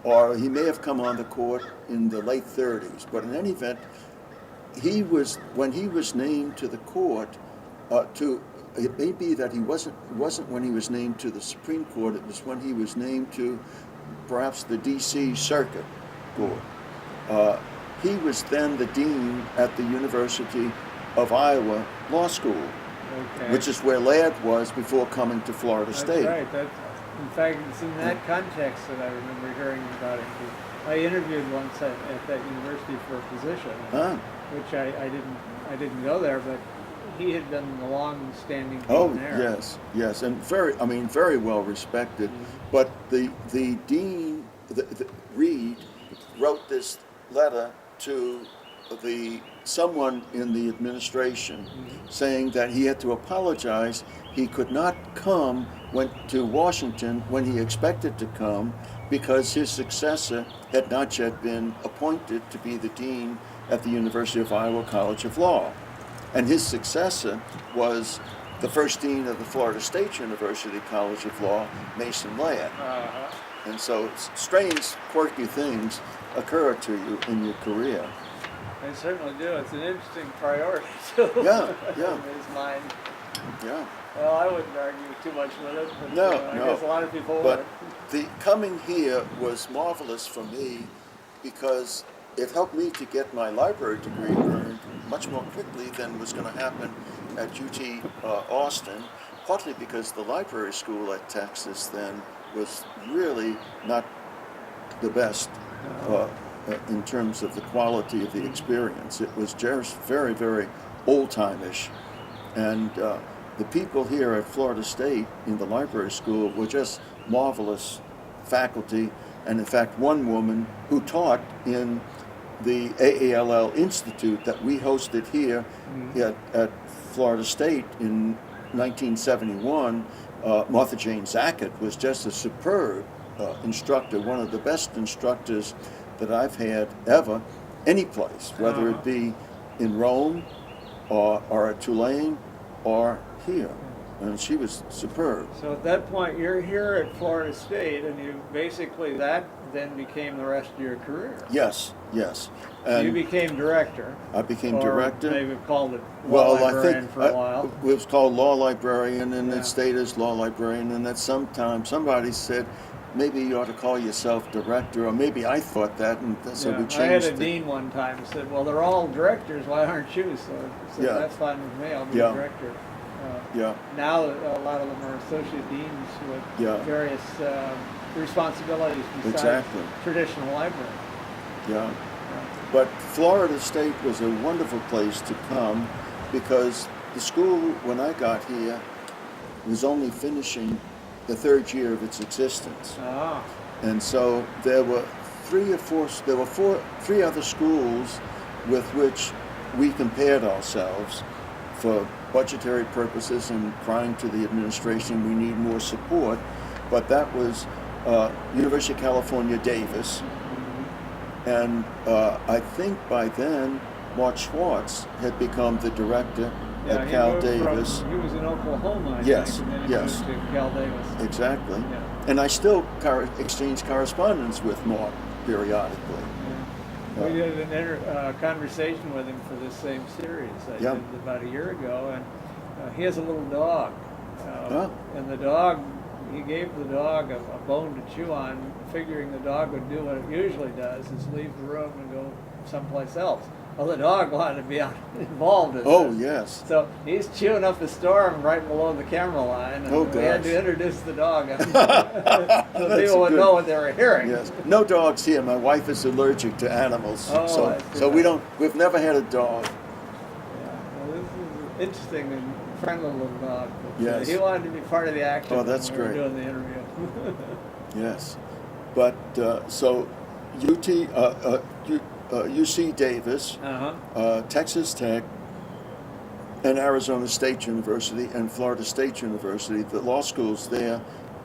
[SPEAKER 2] or he may have come on the court in the late 30s, but in any event, when he was named to the court, it may be that it wasn't when he was named to the Supreme Court, it was when he was named to perhaps the D.C. Circuit Court. He was then the dean at the University of Iowa Law School, which is where Ladd was before coming to Florida State.
[SPEAKER 1] That's right. In fact, it's in that context that I remember hearing about him. I interviewed once at that university for a position,
[SPEAKER 2] Huh?
[SPEAKER 1] which I didn't go there, but he had been the long-standing dean
[SPEAKER 2] Oh,
[SPEAKER 1] there.
[SPEAKER 2] yes, yes, and very well respected.
[SPEAKER 1] Mhm.
[SPEAKER 2] But the dean, Reed, wrote this letter to someone in the administration, saying that he had to apologize. He could not come to Washington when he expected to come because his successor had not yet been appointed to be the dean at the University of Iowa College of Law. And his successor was the first dean of the Florida State University College of Law, Mason Ladd.
[SPEAKER 1] Uh-huh.
[SPEAKER 2] And so strange, quirky things occur to you in your career.
[SPEAKER 1] I certainly do. It's an interesting priority, too.
[SPEAKER 2] Yeah, yeah.
[SPEAKER 1] In his mind.
[SPEAKER 2] Yeah.
[SPEAKER 1] Well, I wouldn't argue too much with it, but
[SPEAKER 2] No,
[SPEAKER 1] I
[SPEAKER 2] no.
[SPEAKER 1] guess a lot of people
[SPEAKER 2] But
[SPEAKER 1] would.
[SPEAKER 2] the coming here was marvelous for me because it helped me to get my library degree earned much more quickly than was going to happen at UT Austin, partly because the library school at Texas then was really not the best in terms of the quality of the experience. It was just very, very old-time-ish. And the people here at Florida State in the library school were just marvelous faculty. And in fact, one woman who taught in the AALL Institute that we hosted here at Florida State in 1971, Martha Jane Zackett was just a superb instructor, one of the best instructors that I've had ever, any place, whether it be in Rome or at Tulane or here. And she was superb.
[SPEAKER 1] So at that point, you're here at Florida State, and you basically, that then became the rest of your career.
[SPEAKER 2] Yes, yes.
[SPEAKER 1] So you
[SPEAKER 2] And
[SPEAKER 1] became director.
[SPEAKER 2] I became
[SPEAKER 1] or
[SPEAKER 2] director.
[SPEAKER 1] Maybe called it law
[SPEAKER 2] Well,
[SPEAKER 1] librarian
[SPEAKER 2] I think
[SPEAKER 1] for a while.
[SPEAKER 2] it was called law librarian, and
[SPEAKER 1] Yeah.
[SPEAKER 2] it stayed as law librarian. And at some time, somebody said, maybe you ought to call yourself director, or maybe I thought that, and so we changed
[SPEAKER 1] I had a
[SPEAKER 2] it.
[SPEAKER 1] dean one time who said, well, they're all directors, why aren't you? So I said,
[SPEAKER 2] Yeah.
[SPEAKER 1] that's fine with me, I'll be
[SPEAKER 2] Yeah.
[SPEAKER 1] director.
[SPEAKER 2] Yeah,
[SPEAKER 1] Now a lot of them are associate deans with
[SPEAKER 2] Yeah.
[SPEAKER 1] various responsibilities besides
[SPEAKER 2] Exactly.
[SPEAKER 1] traditional library.
[SPEAKER 2] yeah. But Florida State was a wonderful place to come because the school, when I got here, was only finishing the third year of its existence.
[SPEAKER 1] Ah,
[SPEAKER 2] And so there were three other schools with which we compared ourselves for budgetary purposes and crying to the administration we need more support. But that was University of California, Davis. And I think by then, Mark Schwartz had become the director
[SPEAKER 1] yeah,
[SPEAKER 2] at
[SPEAKER 1] he
[SPEAKER 2] Cal
[SPEAKER 1] moved
[SPEAKER 2] Davis.
[SPEAKER 1] he was in Oklahoma, I
[SPEAKER 2] Yes,
[SPEAKER 1] think, and then he
[SPEAKER 2] yes.
[SPEAKER 1] moved to Cal Davis.
[SPEAKER 2] Exactly.
[SPEAKER 1] Yeah.
[SPEAKER 2] And I still exchange correspondence with Mark periodically.
[SPEAKER 1] We did a conversation with him for this same series I
[SPEAKER 2] Yeah.
[SPEAKER 1] did about a year ago, and he has a little dog.
[SPEAKER 2] Oh.
[SPEAKER 1] And the dog, he gave the dog a bone to chew on, figuring the dog would do what it usually does, is leave the room and go someplace else. Well, the dog wanted to be involved in
[SPEAKER 2] Oh,
[SPEAKER 1] this.
[SPEAKER 2] yes.
[SPEAKER 1] So he's chewing up a storm right below the camera line, and
[SPEAKER 2] Oh,
[SPEAKER 1] we had
[SPEAKER 2] gosh.
[SPEAKER 1] to introduce the dog so
[SPEAKER 2] That's
[SPEAKER 1] people would
[SPEAKER 2] good.
[SPEAKER 1] know what they were hearing.
[SPEAKER 2] Yes. No dogs here. My wife is allergic to animals.
[SPEAKER 1] Oh,
[SPEAKER 2] so
[SPEAKER 1] I see
[SPEAKER 2] so
[SPEAKER 1] that.
[SPEAKER 2] we've never had a dog.
[SPEAKER 1] Yeah, well, this is interesting and friendly little dog. But,
[SPEAKER 2] Yes.
[SPEAKER 1] he wanted to be part of the action
[SPEAKER 2] Oh, that's
[SPEAKER 1] when we were
[SPEAKER 2] great.
[SPEAKER 1] doing the interview.
[SPEAKER 2] Yes. But so UC Davis,
[SPEAKER 1] Uh-huh.
[SPEAKER 2] Texas Tech, and Arizona State University and Florida State University, the law schools there,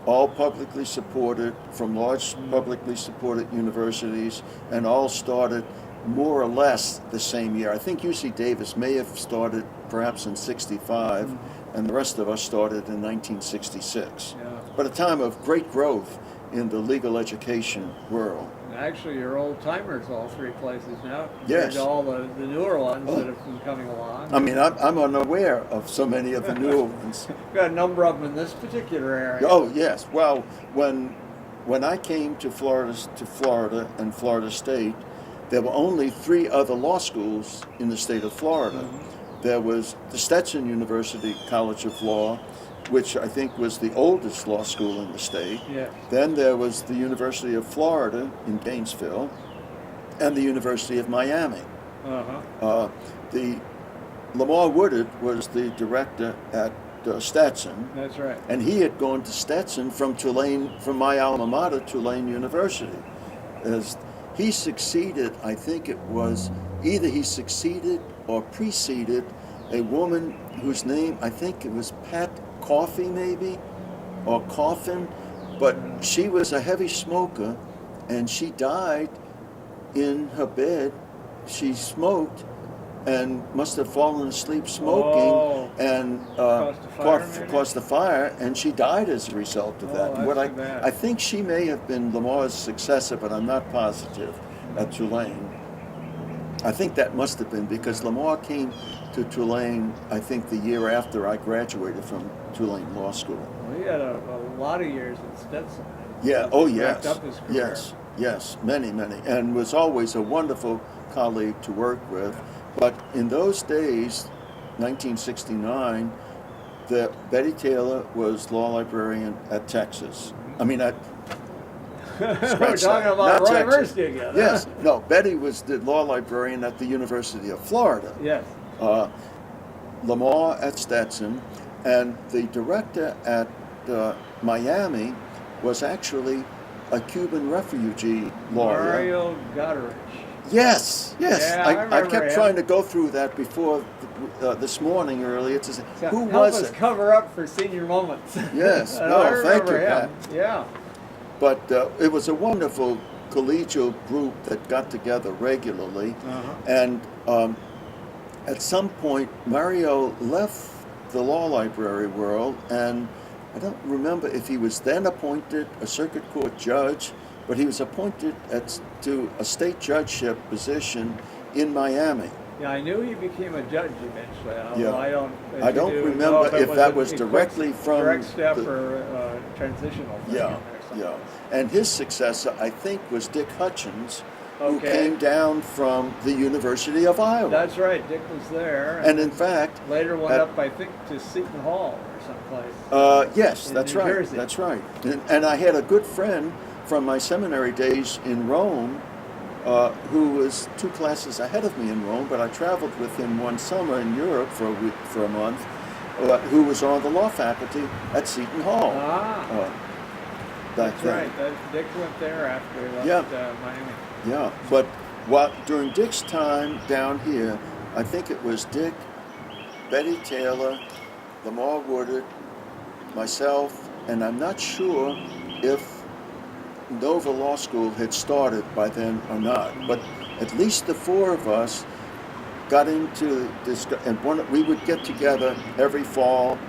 [SPEAKER 2] all publicly supported from large publicly supported universities, and all started more or less the same year. I think UC Davis may have started perhaps in 65, and the rest of us started in 1966.
[SPEAKER 1] Yeah.
[SPEAKER 2] But a time of great growth in the legal education world.
[SPEAKER 1] And actually, you're old timers, all three places now. Compared
[SPEAKER 2] Yes.
[SPEAKER 1] to all the newer ones
[SPEAKER 2] Oh.
[SPEAKER 1] that have been coming along.
[SPEAKER 2] I mean, I'm unaware of so many of the newer ones.
[SPEAKER 1] We've got a number of them in this particular area.
[SPEAKER 2] Oh yes. Well, when I came to Florida and Florida State, there were only three other law schools in the state of Florida. There was the Stetson University College of Law, which I think was the oldest law school in the state.
[SPEAKER 1] Yes.
[SPEAKER 2] Then there was the University of Florida in Gainesville, and the University of Miami.
[SPEAKER 1] Uh-huh.
[SPEAKER 2] The Lamar Woodard was the director at Stetson.
[SPEAKER 1] That's right.
[SPEAKER 2] And he had gone to Stetson from Tulane, from my alma mater, Tulane University. As he succeeded, I think it was either he succeeded or preceded a woman whose name, I think it was Pat Coffey maybe, or Coffin, but she was a heavy smoker and she died in her bed. She smoked and must have fallen asleep smoking and caused the fire, and she died as a result of that. I think she may have been Lamar's successor, but I'm not positive, at Tulane. I think that must have been because Lamar came to Tulane, I think, the year after I graduated from Tulane Law School.
[SPEAKER 1] Well, he had a lot of years at Stetson.
[SPEAKER 2] Yeah, oh yes,
[SPEAKER 1] Up his career.
[SPEAKER 2] yes, many, and was always a wonderful colleague to work with. But in those days, 1969, Betty Taylor was law librarian at Texas. I mean, at
[SPEAKER 1] We're talking about Roy Versteeg again.
[SPEAKER 2] Yes, no, Betty was the law librarian at the University of Florida.
[SPEAKER 1] Yes.
[SPEAKER 2] Lamar at Stetson, and the director at Miami was actually a Cuban refugee lawyer.
[SPEAKER 1] Mario Goderich.
[SPEAKER 2] Yes.
[SPEAKER 1] Yeah,
[SPEAKER 2] I kept trying to go through that before this morning earlier to say, who was it?
[SPEAKER 1] Help us cover up for senior moments.
[SPEAKER 2] Yes, thank you, Pat.
[SPEAKER 1] Yeah.
[SPEAKER 2] But it was a wonderful collegial group that got together regularly.
[SPEAKER 1] Uh-huh.
[SPEAKER 2] And at some point, Mario left the law library world, and I don't remember if he was then appointed a circuit court judge, but he was appointed to a state judgeship position in Miami.
[SPEAKER 1] Yeah, I knew he became a judge eventually.
[SPEAKER 2] Yeah.
[SPEAKER 1] I
[SPEAKER 2] don't remember if that was directly from
[SPEAKER 1] direct step or transitional thing
[SPEAKER 2] Yeah,
[SPEAKER 1] in there or something.
[SPEAKER 2] yeah. And his successor, I think, was Dick Hutchins, who
[SPEAKER 1] Okay.
[SPEAKER 2] came down from the University of Iowa.
[SPEAKER 1] That's right. Dick was there.
[SPEAKER 2] And in fact,
[SPEAKER 1] later went up, I think, to Seton Hall or someplace.
[SPEAKER 2] yes,
[SPEAKER 1] in
[SPEAKER 2] that's
[SPEAKER 1] New
[SPEAKER 2] right.
[SPEAKER 1] Jersey.
[SPEAKER 2] That's right. And I had a good friend from my seminary days in Rome, who was 2 classes ahead of me in Rome, but I traveled with him one summer in Europe for a month, who was on the law faculty at Seton Hall. Back
[SPEAKER 1] That's
[SPEAKER 2] then.
[SPEAKER 1] right. Dick went there after he left Miami.
[SPEAKER 2] Yeah, but during Dick's time down here, I think it was Dick, Betty Taylor, Lamar Woodard, myself, and I'm not sure if Nova Law School had started by then or not, but at least the 4 of us got into this, and we would get together every fall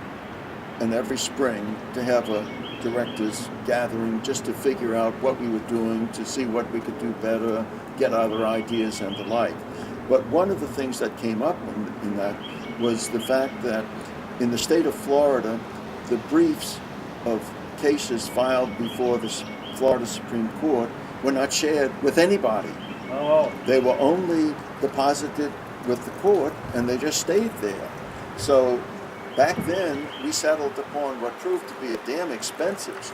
[SPEAKER 2] and every spring to have a directors gathering just to figure out what we were doing, to see what we could do better, get other ideas and the like. But one of the things that came up in that was the fact that in the state of Florida, the briefs of cases filed before the Florida Supreme Court were not shared with anybody.
[SPEAKER 1] Oh.
[SPEAKER 2] They were only deposited with the court, and they just stayed there. So back then, we settled upon what proved to be a damn expensive,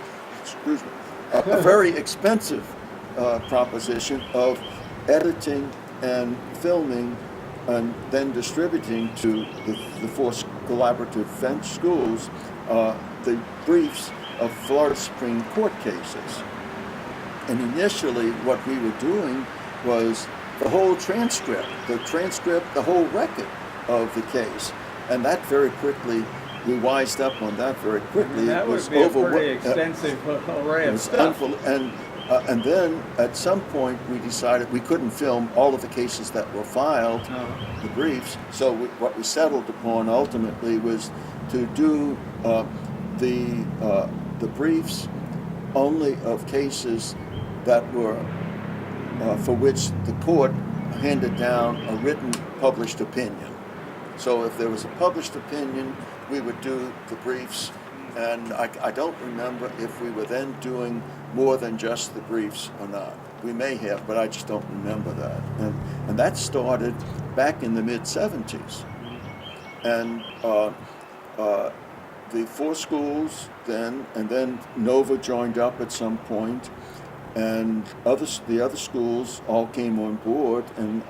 [SPEAKER 2] a very expensive proposition of editing and filming and then distributing to the 4 collaborative bench schools the briefs of Florida Supreme Court cases. And initially, what we were doing was the whole transcript, the whole record of the case. And that very quickly, we wised up on that very quickly.
[SPEAKER 1] That
[SPEAKER 2] it was
[SPEAKER 1] would be a pretty extensive array of stuff.
[SPEAKER 2] And then at some point we decided we couldn't film all of the cases that were filed, the briefs. So what we settled upon ultimately was to do the briefs only of cases that were for which the court handed down a written published opinion. So if there was a published opinion, we would do the briefs, and I don't remember if we were then doing more than just the briefs or not. We may have, but I just don't remember that. And that started back in the mid-'70s. And the four schools then, and then Nova joined up at some point, and the other schools all came on board, and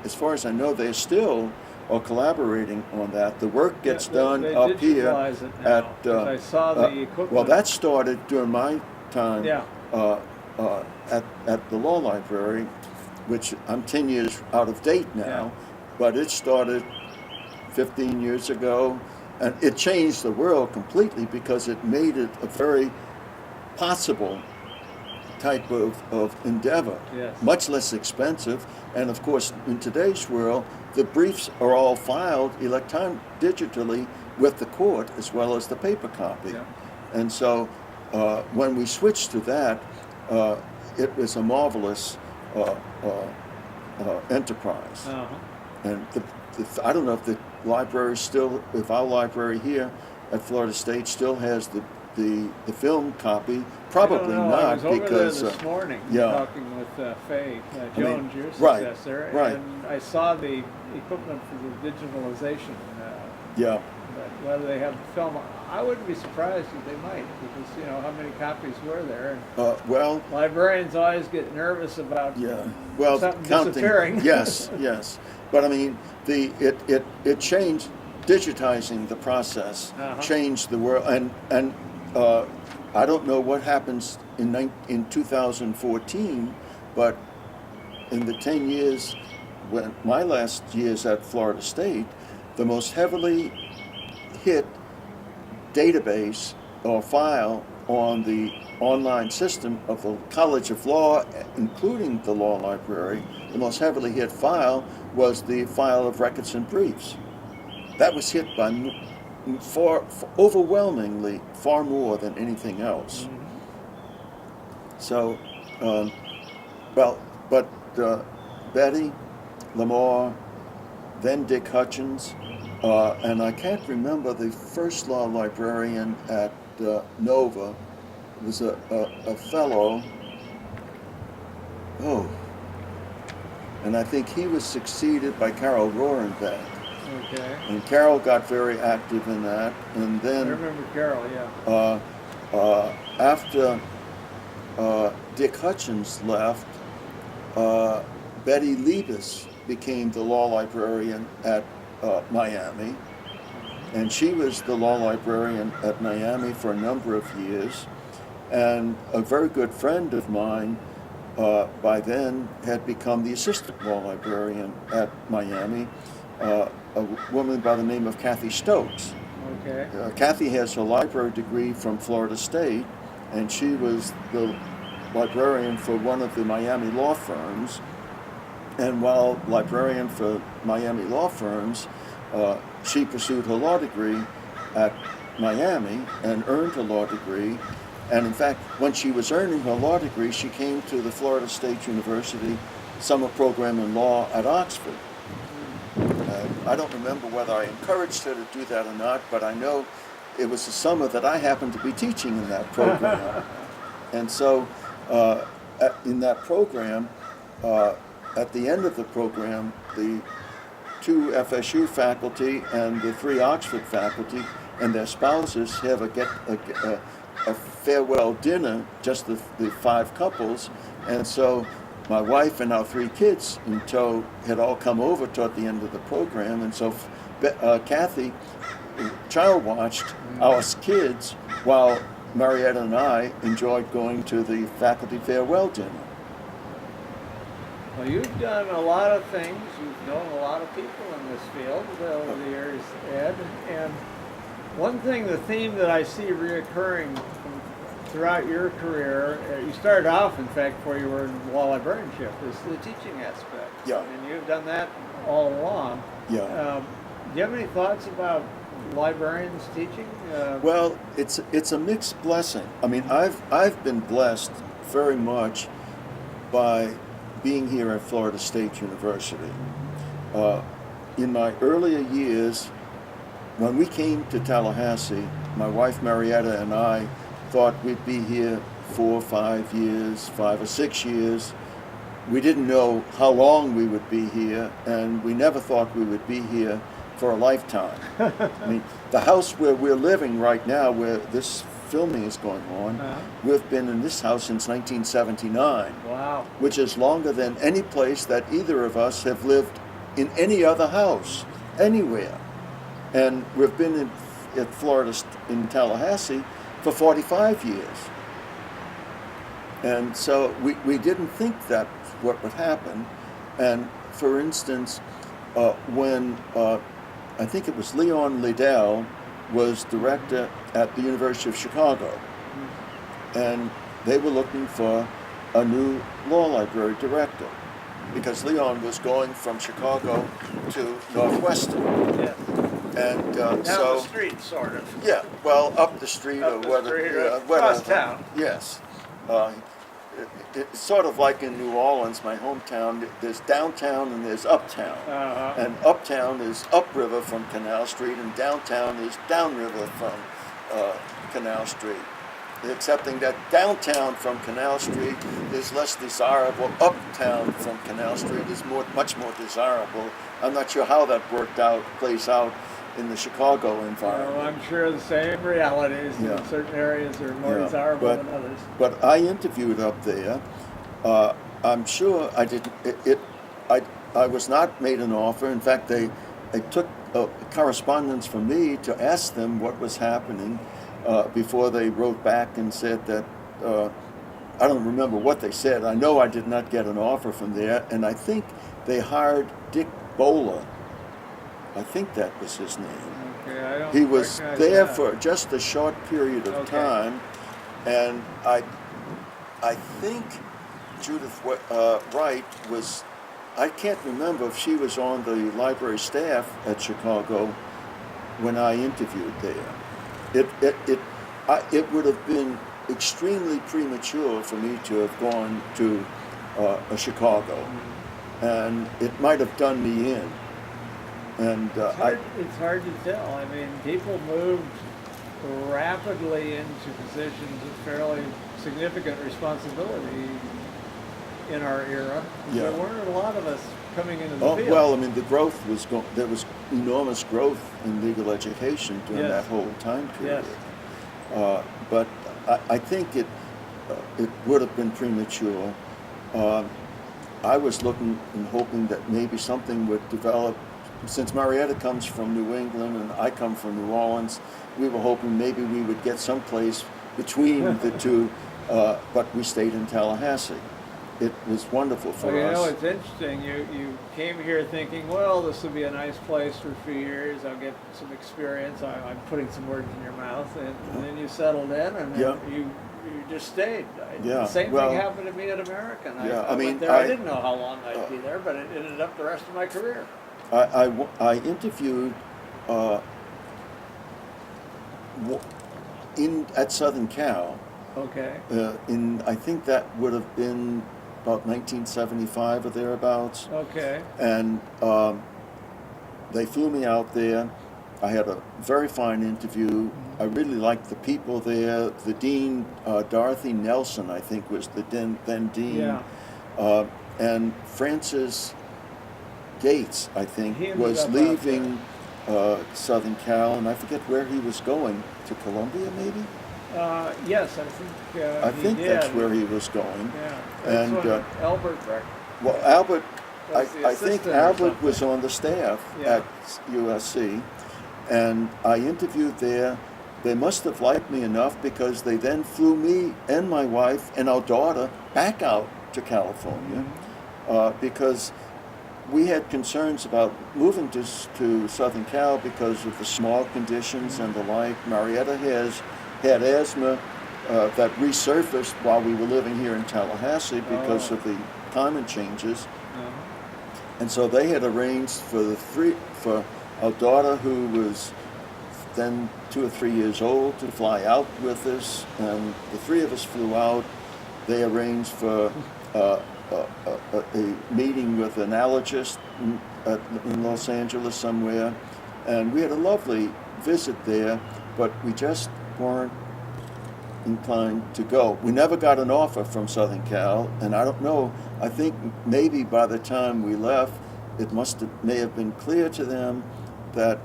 [SPEAKER 2] as far as I know, they still are collaborating on that. The work gets done
[SPEAKER 1] they
[SPEAKER 2] up here
[SPEAKER 1] digitalize it now,
[SPEAKER 2] at.
[SPEAKER 1] 'cause I saw the equipment.
[SPEAKER 2] Well, that started during my time.
[SPEAKER 1] Yeah.
[SPEAKER 2] At the law library, which I'm 10 years out of date now,
[SPEAKER 1] Yeah.
[SPEAKER 2] but it started 15 years ago, and it changed the world completely because it made it a very possible type of endeavor,
[SPEAKER 1] Yes.
[SPEAKER 2] much less expensive, and of course in today's world the briefs are all filed digitally with the court as well as the paper copy.
[SPEAKER 1] Yeah.
[SPEAKER 2] And so when we switched to that, it was a marvelous enterprise.
[SPEAKER 1] Uh-huh.
[SPEAKER 2] And I don't know if the library if our library here at Florida State still has the film copy. Probably
[SPEAKER 1] I don't know.
[SPEAKER 2] not,
[SPEAKER 1] I was over
[SPEAKER 2] because
[SPEAKER 1] there this morning
[SPEAKER 2] yeah.
[SPEAKER 1] talking with Faye Jones, your
[SPEAKER 2] right,
[SPEAKER 1] successor,
[SPEAKER 2] right.
[SPEAKER 1] and I saw the equipment for the digitalization.
[SPEAKER 2] yeah,
[SPEAKER 1] But whether they have film, I wouldn't be surprised if they might, because how many copies were there? And
[SPEAKER 2] well,
[SPEAKER 1] librarians always get nervous about something
[SPEAKER 2] counting,
[SPEAKER 1] disappearing.
[SPEAKER 2] yes, but I mean it changed. Digitizing the process changed the world, and I don't know what happens in 2014, but in the 10 years, when my last years at Florida State, the most heavily hit database or file on the online system of the College of Law, including the law library, the most heavily hit file was the file of records and briefs. That was hit by overwhelmingly far more than anything else.
[SPEAKER 1] Mm-hmm.
[SPEAKER 2] So, Betty, Lamar, then Dick Hutchins, and I can't remember the first law librarian at Nova. It was a fellow. Oh, and I think he was succeeded by Carol Rohrenbeck.
[SPEAKER 1] Okay.
[SPEAKER 2] And Carol got very active in that, and then
[SPEAKER 1] I remember Carol, yeah.
[SPEAKER 2] after Dick Hutchins left, Betty Liebes became the law librarian at Miami, and she was the law librarian at Miami for a number of years, and a very good friend of mine by then had become the assistant law librarian at Miami, a woman by the name of Kathy Stokes.
[SPEAKER 1] Okay.
[SPEAKER 2] Kathy has her library degree from Florida State, and she was the librarian for one of the Miami law firms. And while librarian for Miami law firms, she pursued her law degree at Miami and earned her law degree. And in fact, when she was earning her law degree, she came to the Florida State University summer program in law at Oxford. I don't remember whether I encouraged her to do that or not, but I know it was the summer that I happened to be teaching in that program. And so in that program, at the end of the program, the 2 FSU faculty and the 3 Oxford faculty and their spouses have a farewell dinner, just the 5 couples. And so my wife and our 3 kids in tow had all come over toward the end of the program, and so Kathy child watched our kids while Marietta and I enjoyed going to the faculty farewell dinner.
[SPEAKER 1] Well, you've done a lot of things. You've known a lot of people in this field over the years, Ed. And one thing, the theme that I see reoccurring throughout your career, you started off, in fact, before you were in law librarianship, is the teaching aspect.
[SPEAKER 2] Yeah.
[SPEAKER 1] And you've done that all along.
[SPEAKER 2] Yeah.
[SPEAKER 1] Do you have any thoughts about librarians teaching?
[SPEAKER 2] Well, it's a mixed blessing. I mean, I've been blessed very much by being here at Florida State University. In my earlier years, when we came to Tallahassee, my wife Marietta and I thought we'd be here 4 or 5 years, 5 or 6 years. We didn't know how long we would be here, and we never thought we would be here for a lifetime. I mean, the house where we're living right now, where this filming is going on, we've been in this house since 1979.
[SPEAKER 1] Wow.
[SPEAKER 2] Which is longer than any place that either of us have lived in any other house, anywhere. And we've been at Florida, in Tallahassee, for 45 years. And so we didn't think that's what would happen. And for instance, when I think it was Leon Liddell was director at the University of Chicago, and they were looking for a new law library director because Leon was going from Chicago to Northwestern.
[SPEAKER 1] Yeah.
[SPEAKER 2] And
[SPEAKER 1] Down
[SPEAKER 2] so
[SPEAKER 1] the street, sort of.
[SPEAKER 2] yeah, well, up the street
[SPEAKER 1] Up
[SPEAKER 2] or
[SPEAKER 1] the
[SPEAKER 2] whether
[SPEAKER 1] street or across
[SPEAKER 2] whether-
[SPEAKER 1] town.
[SPEAKER 2] Yes. It's sort of like in New Orleans, my hometown. There's downtown and there's uptown. And uptown is upriver from Canal Street, and downtown is downriver from Canal Street. Excepting that downtown from Canal Street is less desirable. Uptown from Canal Street is much more desirable. I'm not sure how that plays out in the Chicago environment.
[SPEAKER 1] Well, I'm sure the same realities
[SPEAKER 2] Yeah.
[SPEAKER 1] in certain areas are more desirable than others.
[SPEAKER 2] But I interviewed up there. I'm sure I didn't. I was not made an offer. In fact, they took correspondence from me to ask them what was happening before they wrote back and said that. I don't remember what they said. I know I did not get an offer from there, and I think they hired Dick Bowler. I think that was his name.
[SPEAKER 1] Okay, I don't
[SPEAKER 2] He was
[SPEAKER 1] recognize
[SPEAKER 2] there
[SPEAKER 1] that.
[SPEAKER 2] for just a short period of
[SPEAKER 1] Okay.
[SPEAKER 2] time, and I think Judith Wright was. I can't remember if she was on the library staff at Chicago when I interviewed there. It would have been extremely premature for me to have gone to Chicago, and it might have done me in. And
[SPEAKER 1] It's hard to tell. I mean, people moved rapidly into positions of fairly significant responsibility in our era.
[SPEAKER 2] Yeah.
[SPEAKER 1] There weren't a lot of us coming into the
[SPEAKER 2] Oh,
[SPEAKER 1] field.
[SPEAKER 2] well, I mean, the growth was there was enormous growth in legal education during
[SPEAKER 1] Yes.
[SPEAKER 2] that whole time period.
[SPEAKER 1] Yes.
[SPEAKER 2] But I think it would have been premature. I was looking and hoping that maybe something would develop. Since Marietta comes from New England and I come from New Orleans, we were hoping maybe we would get someplace between the two, but we stayed in Tallahassee. It was wonderful for
[SPEAKER 1] Well, you know,
[SPEAKER 2] us.
[SPEAKER 1] it's interesting. You came here thinking, well, this will be a nice place for a few years. I'll get some experience. I'm putting some words in your mouth, and then you settled in, and then
[SPEAKER 2] Yeah.
[SPEAKER 1] you just stayed.
[SPEAKER 2] Yeah,
[SPEAKER 1] The same
[SPEAKER 2] well,
[SPEAKER 1] thing happened to me at American.
[SPEAKER 2] yeah,
[SPEAKER 1] I
[SPEAKER 2] I mean,
[SPEAKER 1] went there. I
[SPEAKER 2] I-
[SPEAKER 1] didn't know how long I'd be there, but it ended up the rest of my career.
[SPEAKER 2] I interviewed at Southern Cal.
[SPEAKER 1] Okay.
[SPEAKER 2] I think that would have been about 1975 or thereabouts.
[SPEAKER 1] Okay.
[SPEAKER 2] And they flew me out there. I had a very fine interview. I really liked the people there. The dean, Dorothy Nelson, I think, was the then dean.
[SPEAKER 1] Yeah.
[SPEAKER 2] And Francis Gates, I think,
[SPEAKER 1] He ended
[SPEAKER 2] was
[SPEAKER 1] up out
[SPEAKER 2] leaving Southern Cal, and I forget where he was going. To Columbia, maybe?
[SPEAKER 1] Yes, I think.
[SPEAKER 2] I
[SPEAKER 1] he
[SPEAKER 2] think
[SPEAKER 1] did.
[SPEAKER 2] that's where he was going.
[SPEAKER 1] Yeah. That's
[SPEAKER 2] And,
[SPEAKER 1] when Albert Beck
[SPEAKER 2] Well, Albert,
[SPEAKER 1] was the
[SPEAKER 2] I think
[SPEAKER 1] assistant or
[SPEAKER 2] Albert was
[SPEAKER 1] something.
[SPEAKER 2] on the staff
[SPEAKER 1] Yeah.
[SPEAKER 2] at USC, and I interviewed there. They must have liked me enough because they then flew me and my wife and our daughter back out to California because we had concerns about moving to Southern Cal because of the smog conditions and the like. Marietta had asthma that resurfaced while we were living here in Tallahassee because of the climate changes. And so they had arranged for our daughter, who was then 2 or 3 years old, to fly out with us, and the three of us flew out. They arranged for a meeting with an allergist in Los Angeles somewhere, and we had a lovely visit there, but we just weren't inclined to go. We never got an offer from Southern Cal, and I don't know, I think maybe by the time we left, it may have been clear to them that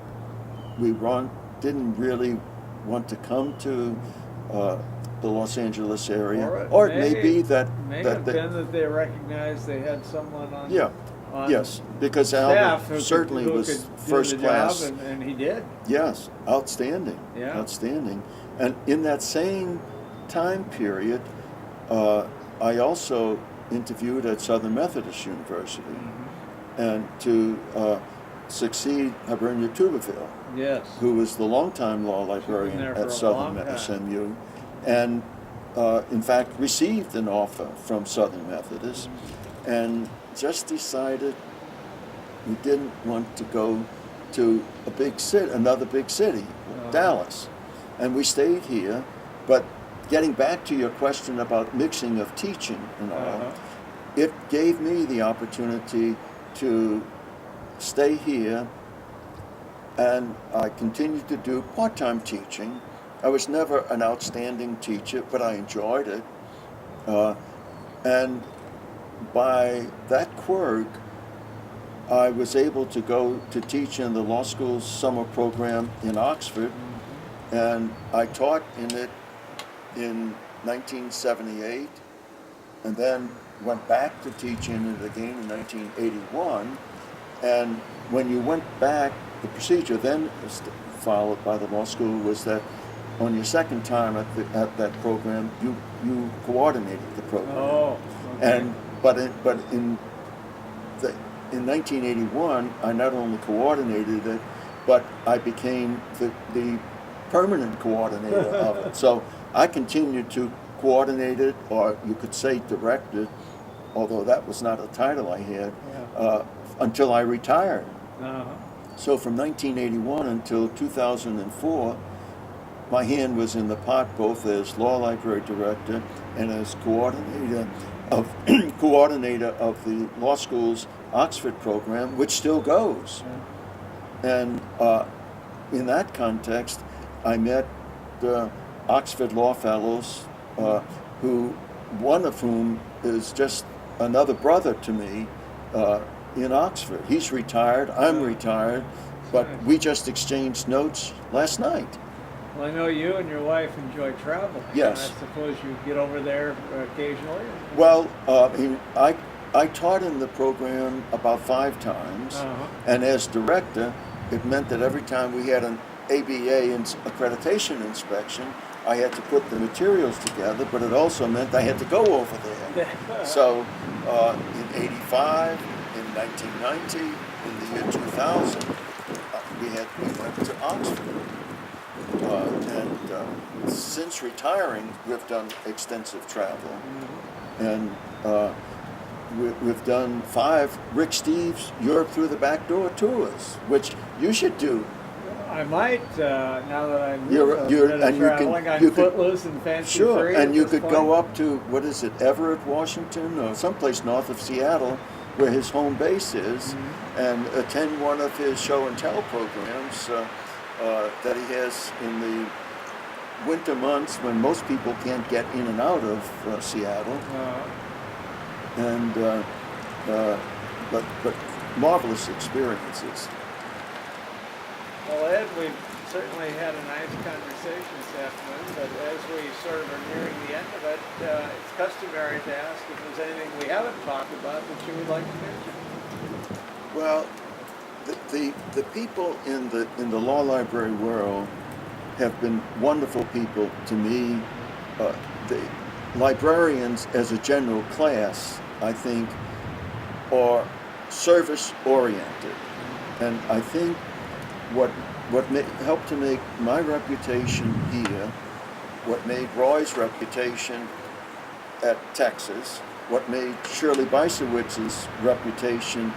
[SPEAKER 2] didn't really want to come to the Los Angeles area, or it may be that
[SPEAKER 1] they recognized they had someone on.
[SPEAKER 2] Yeah.
[SPEAKER 1] On
[SPEAKER 2] yes, because
[SPEAKER 1] staff
[SPEAKER 2] Albert certainly
[SPEAKER 1] who
[SPEAKER 2] was
[SPEAKER 1] could do
[SPEAKER 2] first
[SPEAKER 1] the
[SPEAKER 2] class.
[SPEAKER 1] job, and he did.
[SPEAKER 2] Yes, outstanding.
[SPEAKER 1] Yeah.
[SPEAKER 2] Outstanding. And in that same time period, I also interviewed at Southern Methodist University, and to succeed Hibernia Tuberville,
[SPEAKER 1] Yes.
[SPEAKER 2] who was the longtime law librarian
[SPEAKER 1] there for
[SPEAKER 2] at
[SPEAKER 1] a
[SPEAKER 2] Southern
[SPEAKER 1] long time.
[SPEAKER 2] SMU, and in fact received an offer from Southern Methodist, and just decided we didn't want to go to another big city, Dallas, and we stayed here. But getting back to your question about mixing of teaching and all, it gave me the opportunity to stay here, and I continued to do part-time teaching. I was never an outstanding teacher, but I enjoyed it, and by that quirk, I was able to go to teach in the law school's summer program in Oxford, and I taught in it in 1978, and then went back to teach in it again in 1981. And when you went back, the procedure then followed by the law school was that on your second time at that program, you coordinated the program.
[SPEAKER 1] Oh. Okay.
[SPEAKER 2] And in 1981, I not only coordinated it, but I became the permanent coordinator of it. So I continued to coordinate it, or you could say direct it, although that was not a title I had, until I retired. So from 1981 until 2004, my hand was in the pot both as law library director and as coordinator of the law school's Oxford program, which still goes. And in that context, I met the Oxford Law Fellows, one of whom is just another brother to me in Oxford. He's retired, I'm retired, but we just exchanged notes last night.
[SPEAKER 1] Well, I know you and your wife enjoy traveling.
[SPEAKER 2] Yes.
[SPEAKER 1] I suppose you get over there occasionally?
[SPEAKER 2] Well, I taught in the program about 5 times, and as director, it meant that every time we had an ABA accreditation inspection, I had to put the materials together, but it also meant I had to go over there. So in 85, in 1990, in the year 2000, we went to Oxford. And since retiring, we've done extensive travel. And we've done 5 Rick Steves Europe Through the Back Door tours, which you should do.
[SPEAKER 1] I might, now that I'm
[SPEAKER 2] traveling,
[SPEAKER 1] I'm footloose and fancy free.
[SPEAKER 2] Sure, and you could go up to, Everett, Washington, or someplace north of Seattle, where his home base is, and attend one of his show and tell programs that he has in the winter months when most people can't get in and out of Seattle. And but marvelous experiences.
[SPEAKER 1] Well, Ed, we've certainly had a nice conversation this afternoon, but as we sort of are nearing the end of it, it's customary to ask if there's anything we haven't talked about that you would like to mention.
[SPEAKER 2] Well, the people in the law library world have been wonderful people to me. The librarians, as a general class, I think, are service-oriented, and I think what helped to make my reputation here, what made Roy's reputation at Texas, what made Shirley Beisowitz's reputation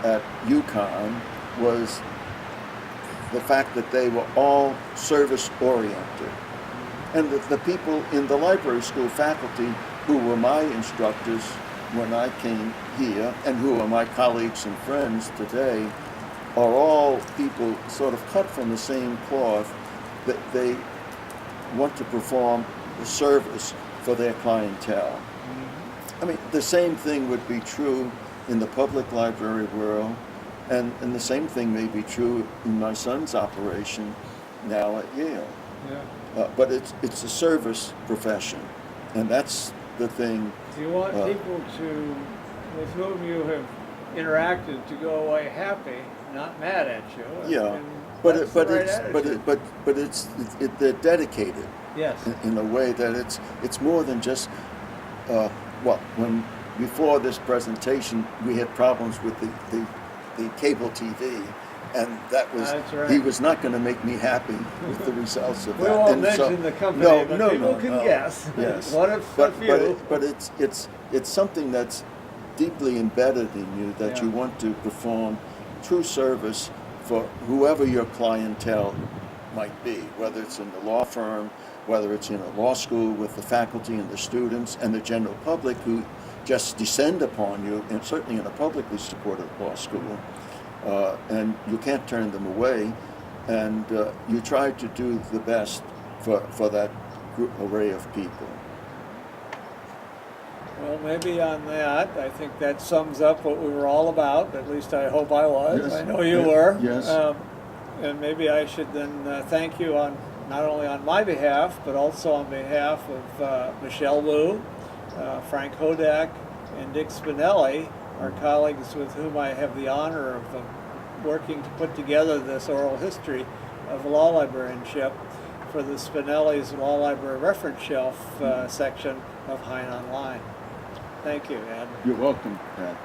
[SPEAKER 2] at UConn, was the fact that they were all service-oriented. And the people in the library school faculty who were my instructors when I came here, and who are my colleagues and friends today, are all people sort of cut from the same cloth, that they want to perform the service for their clientele. I mean, the same thing would be true in the public library world, And the same thing may be true in my son's operation now at Yale.
[SPEAKER 1] Yeah.
[SPEAKER 2] But it's a service profession, and that's the thing.
[SPEAKER 1] Do you want people to, with whom you have interacted, to go away happy, not mad at you?
[SPEAKER 2] Yeah,
[SPEAKER 1] And
[SPEAKER 2] but
[SPEAKER 1] that's the right
[SPEAKER 2] it's
[SPEAKER 1] attitude.
[SPEAKER 2] they're dedicated
[SPEAKER 1] Yes.
[SPEAKER 2] in a way that it's more than just when before this presentation we had problems with the cable TV. And that was,
[SPEAKER 1] That's right.
[SPEAKER 2] he was not going to make me happy with the results of that.
[SPEAKER 1] We won't
[SPEAKER 2] And
[SPEAKER 1] mention the company, but people can guess.
[SPEAKER 2] Yes.
[SPEAKER 1] One of a few.
[SPEAKER 2] But it's something that's deeply embedded in you, that you
[SPEAKER 1] Yeah.
[SPEAKER 2] want to perform true service for whoever your clientele might be, whether it's in the law firm, whether it's in a law school with the faculty and the students and the general public who just descend upon you, and certainly in a publicly supported law school. And you can't turn them away, and you try to do the best for that array of people.
[SPEAKER 1] Well, maybe on that, I think that sums up what we were all about. At least I hope I was.
[SPEAKER 2] Yes.
[SPEAKER 1] I know you were.
[SPEAKER 2] Yes.
[SPEAKER 1] And maybe I should then thank you on not only on my behalf, but also on behalf of Michelle Wu, Frank Hodak, and Dick Spinelli, our colleagues with whom I have the honor of working to put together this oral history of law librarianship for the Spinelli's Law Library Reference Shelf section of Hein Online. Thank you, Ed.
[SPEAKER 2] You're welcome, Pat.